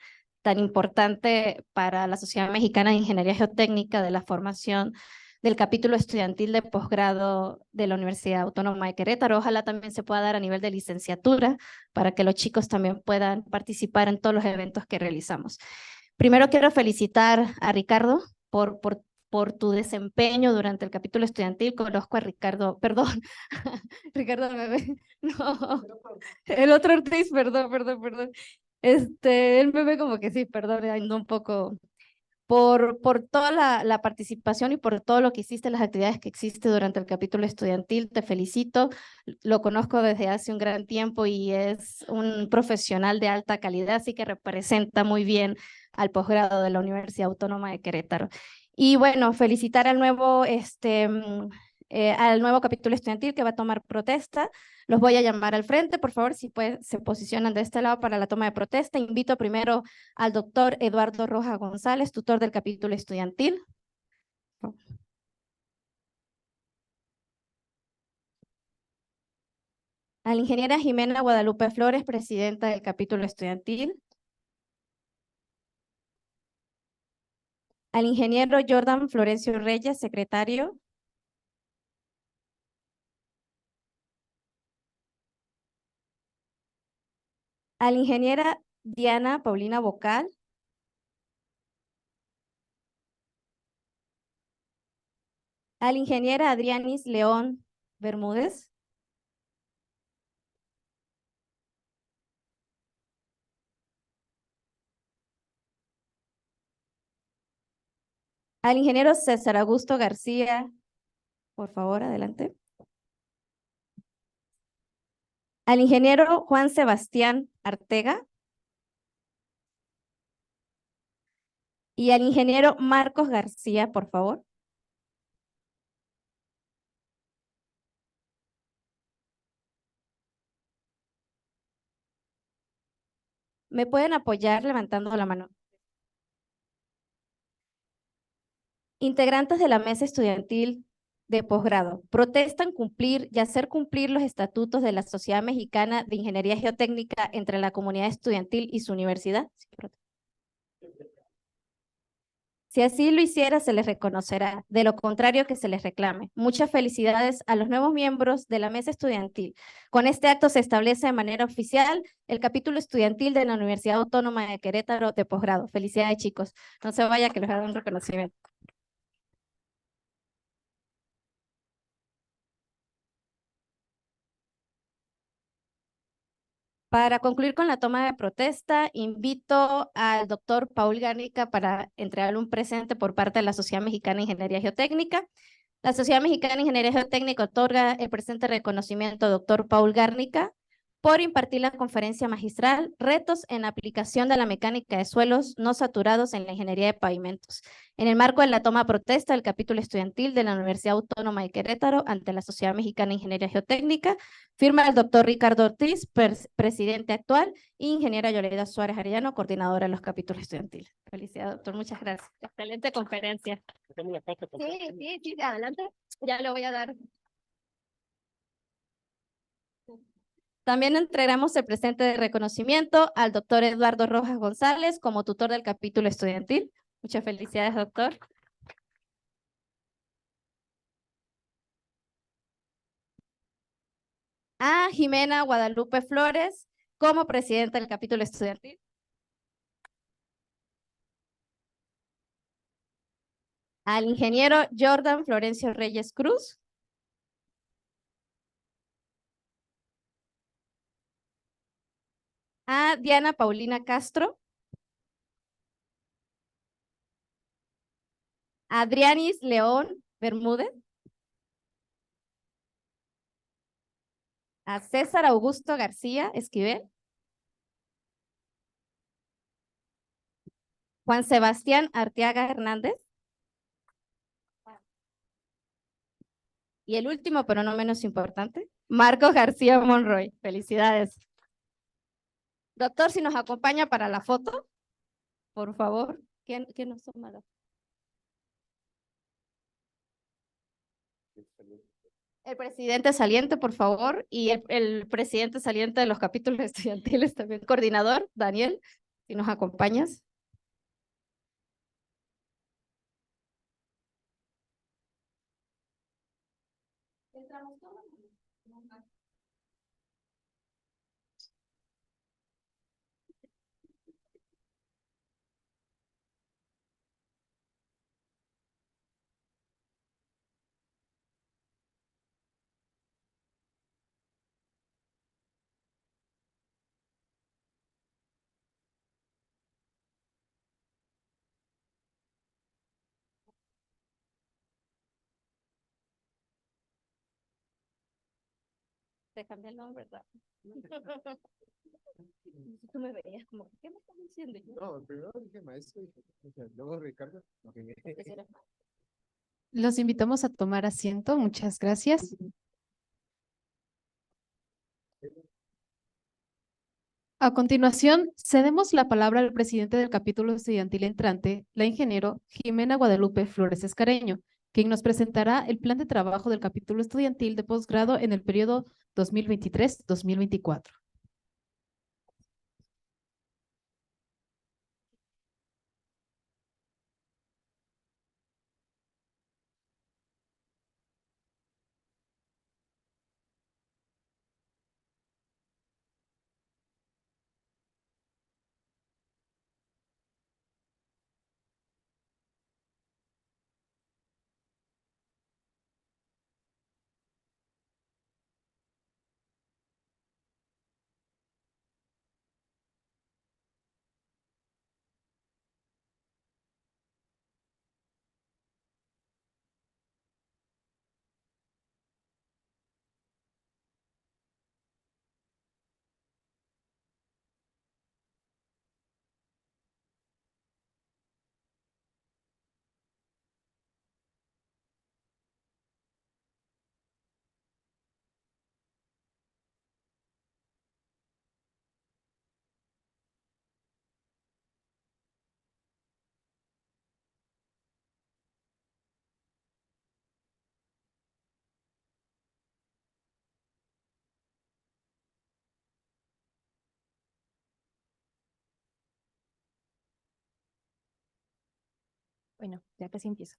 importante para la Sociedad Mexicana de Ingeniería Geotécnica de la formación del capítulo estudiantil de posgrado de la Universidad Autónoma de Querétaro. Ojalá también se pueda dar a nivel de licenciatura para que los chicos también puedan participar en todos los eventos que realizamos. Primero quiero felicitar a Ricardo por tu desempeño durante el capítulo estudiantil. Conozco a Ricardo, perdón, Ricardo Bebé, no, el otro Ortiz, perdón. Él me ve como que sí, perdón, ando un poco por toda la participación y por todo lo que hiciste, las actividades que existe durante el capítulo estudiantil. Te felicito, lo conozco desde hace un gran tiempo y es un profesional de alta calidad, así que representa muy bien al posgrado de la Universidad Autónoma de Querétaro. Y bueno, felicitar al nuevo capítulo estudiantil que va a tomar protesta. Los voy a llamar al frente, por favor, si se posicionan de este lado para la toma de protesta. Invito primero al doctor Eduardo Rojas González, tutor del capítulo estudiantil. A la ingeniera Jimena Guadalupe Flores, presidenta del capítulo estudiantil. Al ingeniero Jordan Florencio Reyes, secretario. A la ingeniera Diana Paulina Bocal. A la ingeniera Adrianis León Bermúdez. Al ingeniero César Augusto García, por favor, adelante. Al ingeniero Juan Sebastián Artega. Y al ingeniero Marcos García, por favor. ¿Me pueden apoyar levantando la mano? Integrantes de la mesa estudiantil de posgrado protestan cumplir y hacer cumplir los estatutos de la Sociedad Mexicana de Ingeniería Geotécnica entre la comunidad estudiantil y su universidad. Si así lo hiciera, se les reconocerá, de lo contrario que se les reclame. Muchas felicidades a los nuevos miembros de la mesa estudiantil. Con este acto se establece de manera oficial el capítulo estudiantil de la Universidad Autónoma de Querétaro de posgrado. Felicidades, chicos. No se vaya, que les haga un reconocimiento. Para concluir con la toma de protesta, invito al doctor Paul Garnica para entregarle un presente por parte de la Sociedad Mexicana de Ingeniería Geotécnica. La Sociedad Mexicana de Ingeniería Geotécnica otorga el presente reconocimiento al doctor Paul Gárnica por impartir la conferencia magistral Retos en aplicación de la mecánica de suelos no saturados en la ingeniería de pavimentos, en el marco de la toma a protesta del capítulo estudiantil de la Universidad Autónoma de Querétaro ante la Sociedad Mexicana de Ingeniería Geotécnica. Firma el doctor Ricardo Ortiz, presidente actual, y ingeniera Yolanda Suárez Arellano, coordinadora de los capítulos estudiantiles. Felicidades, doctor. Muchas gracias. Excelente conferencia. Sí, adelante. Ya le voy a dar. También entregamos el presente de reconocimiento al doctor Eduardo Rojas González como tutor del capítulo estudiantil. Muchas felicidades, doctor. A Jimena Guadalupe Flores como presidenta del capítulo estudiantil. Al ingeniero Jordan Florencio Reyes Cruz. A Diana Paulina Castro. A Adrianis León Bermúdez. A César Augusto García Esquivel. Juan Sebastián Arteaga Hernández. Y el último, pero no menos importante, Marcos García Monroy. Felicidades. Doctor, si nos acompaña para la foto, por favor. ¿Quién nos toma la foto? El presidente saliente, por favor, y el presidente saliente de los capítulos estudiantiles también, coordinador, Daniel, si nos acompañas. Te cambié el nombre, ¿verdad? Tú me veías como, ¿qué me estás diciendo? No, primero dije maestro y luego Ricardo. Los invitamos a tomar asiento. Muchas gracias. A continuación, cedemos la palabra al presidente del capítulo estudiantil entrante, la ingeniero Jimena Guadalupe Flores Escareño, quien nos presentará el plan de trabajo del capítulo estudiantil de posgrado en el periodo 2023-2024. Bueno, ya casi empiezo.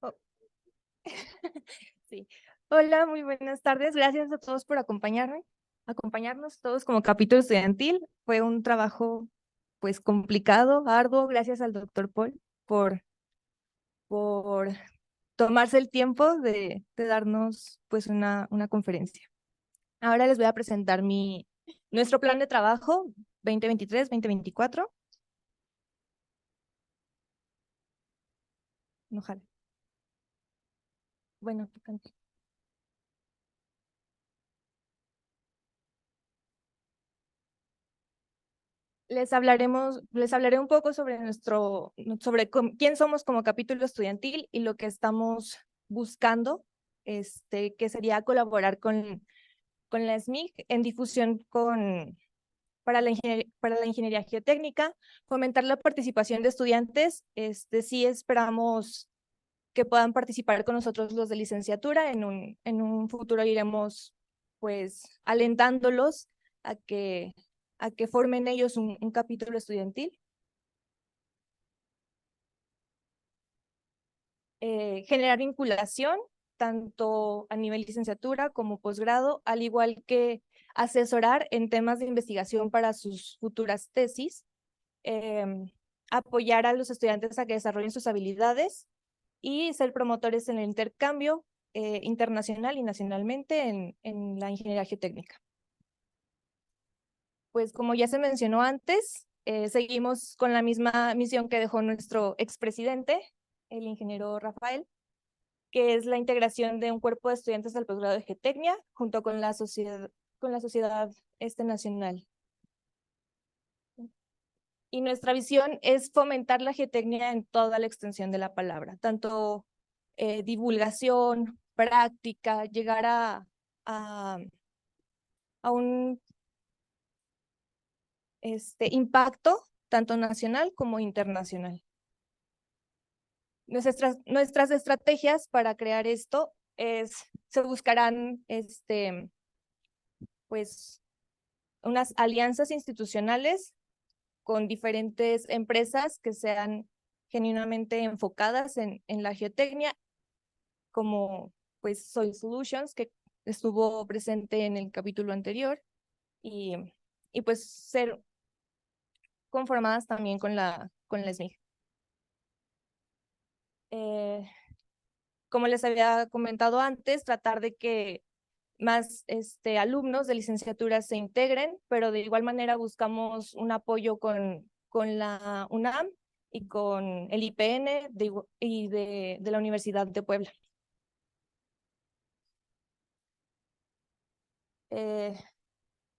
Oh. Sí. Hola, muy buenas tardes. Gracias a todos por acompañarnos todos como capítulo estudiantil. Fue un trabajo pues complicado, arduo. Gracias al doctor Paul por tomarse el tiempo de darnos pues una conferencia. Ahora les voy a presentar nuestro plan de trabajo 2023-2024. Ojalá. Bueno, tú canta. Les hablaré un poco sobre quién somos como capítulo estudiantil y lo que estamos buscando, que sería colaborar con la SMIG en difusión para la ingeniería geotécnica, fomentar la participación de estudiantes. Sí esperamos que puedan participar con nosotros los de licenciatura. En un futuro iremos pues alentándolos a que formen ellos un capítulo estudiantil. Generar vinculación, tanto a nivel licenciatura como posgrado, al igual que asesorar en temas de investigación para sus futuras tesis, apoyar a los estudiantes a que desarrollen sus habilidades y ser promotores en el intercambio internacional y nacionalmente en la ingeniería geotécnica. Pues como ya se mencionó antes, seguimos con la misma misión que dejó nuestro expresidente, el ingeniero Rafael, que es la integración de un cuerpo de estudiantes al posgrado de geotecnia junto con la sociedad nacional. Y nuestra visión es fomentar la geotecnia en toda la extensión de la palabra, tanto divulgación, práctica, llegar a un impacto tanto nacional como internacional. Nuestras estrategias para crear esto se buscarán pues unas alianzas institucionales con diferentes empresas que sean genuinamente enfocadas en la geotecnia, como pues Soil Solutions, que estuvo presente en el capítulo anterior, y pues ser conformadas también con la SMIG. Como les había comentado antes, tratar de que más alumnos de licenciatura se integren, pero de igual manera buscamos un apoyo con la UNAM y con el IPN y de la Universidad de Puebla.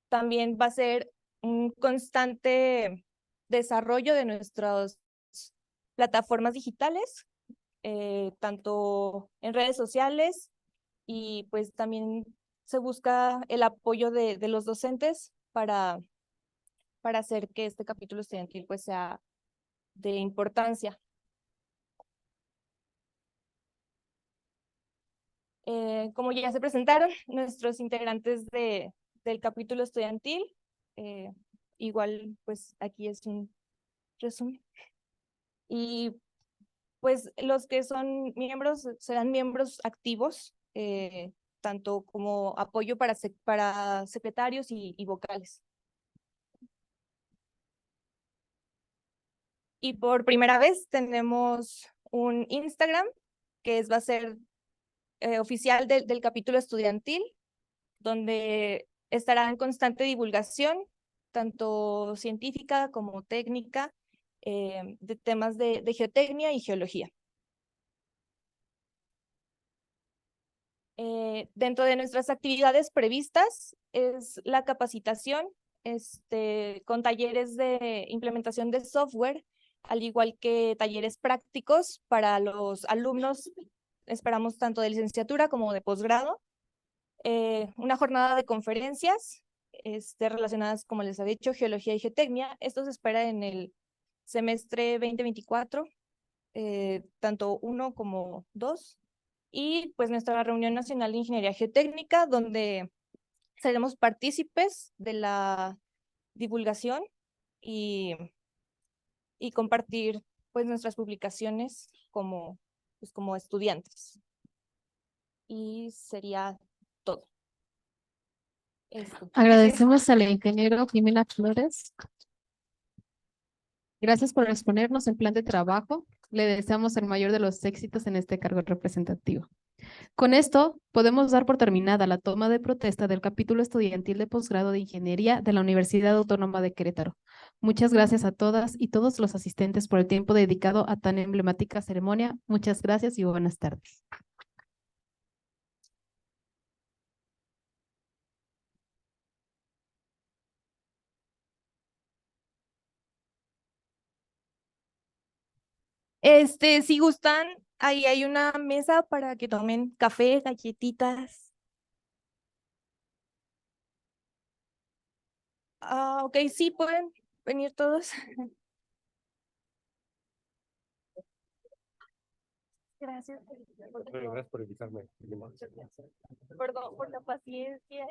También va a ser un constante desarrollo de nuestras plataformas digitales, tanto en redes sociales, y pues también se busca el apoyo de los docentes para hacer que este capítulo estudiantil pues sea de importancia. Como ya se presentaron nuestros integrantes del capítulo estudiantil, igual pues aquí es un resumen. Y pues los que son miembros serán miembros activos, tanto como apoyo para secretarios y vocales. Y por primera vez tenemos un Instagram que va a ser oficial del capítulo estudiantil, donde estará en constante divulgación, tanto científica como técnica, de temas de geotecnia y geología. Dentro de nuestras actividades previstas es la capacitación, con talleres de implementación de software, al igual que talleres prácticos para los alumnos, esperamos tanto de licenciatura como de posgrado. Una jornada de conferencias relacionadas, como les había dicho, geología y geotecnia. Esto se espera en el semestre 2024, tanto 1 como 2. Y pues nuestra reunión nacional de ingeniería geotécnica, donde seremos partícipes de la divulgación y compartir pues nuestras publicaciones como estudiantes. Y sería todo. Agradecemos al ingeniero Jimena Flores. Gracias por exponernos el plan de trabajo. Le deseamos el mayor de los éxitos en este cargo representativo. Con esto, podemos dar por terminada la toma de protesta del capítulo estudiantil de posgrado de Ingeniería de la Universidad Autónoma de Querétaro. Muchas gracias a todas y todos los asistentes por el tiempo dedicado a tan emblemática ceremonia. Muchas gracias y buenas tardes. Si gustan, ahí hay una mesa para que tomen café, galletitas. Ok, sí, pueden venir todos. Gracias. Gracias por invitarme. Perdón por la paciencia.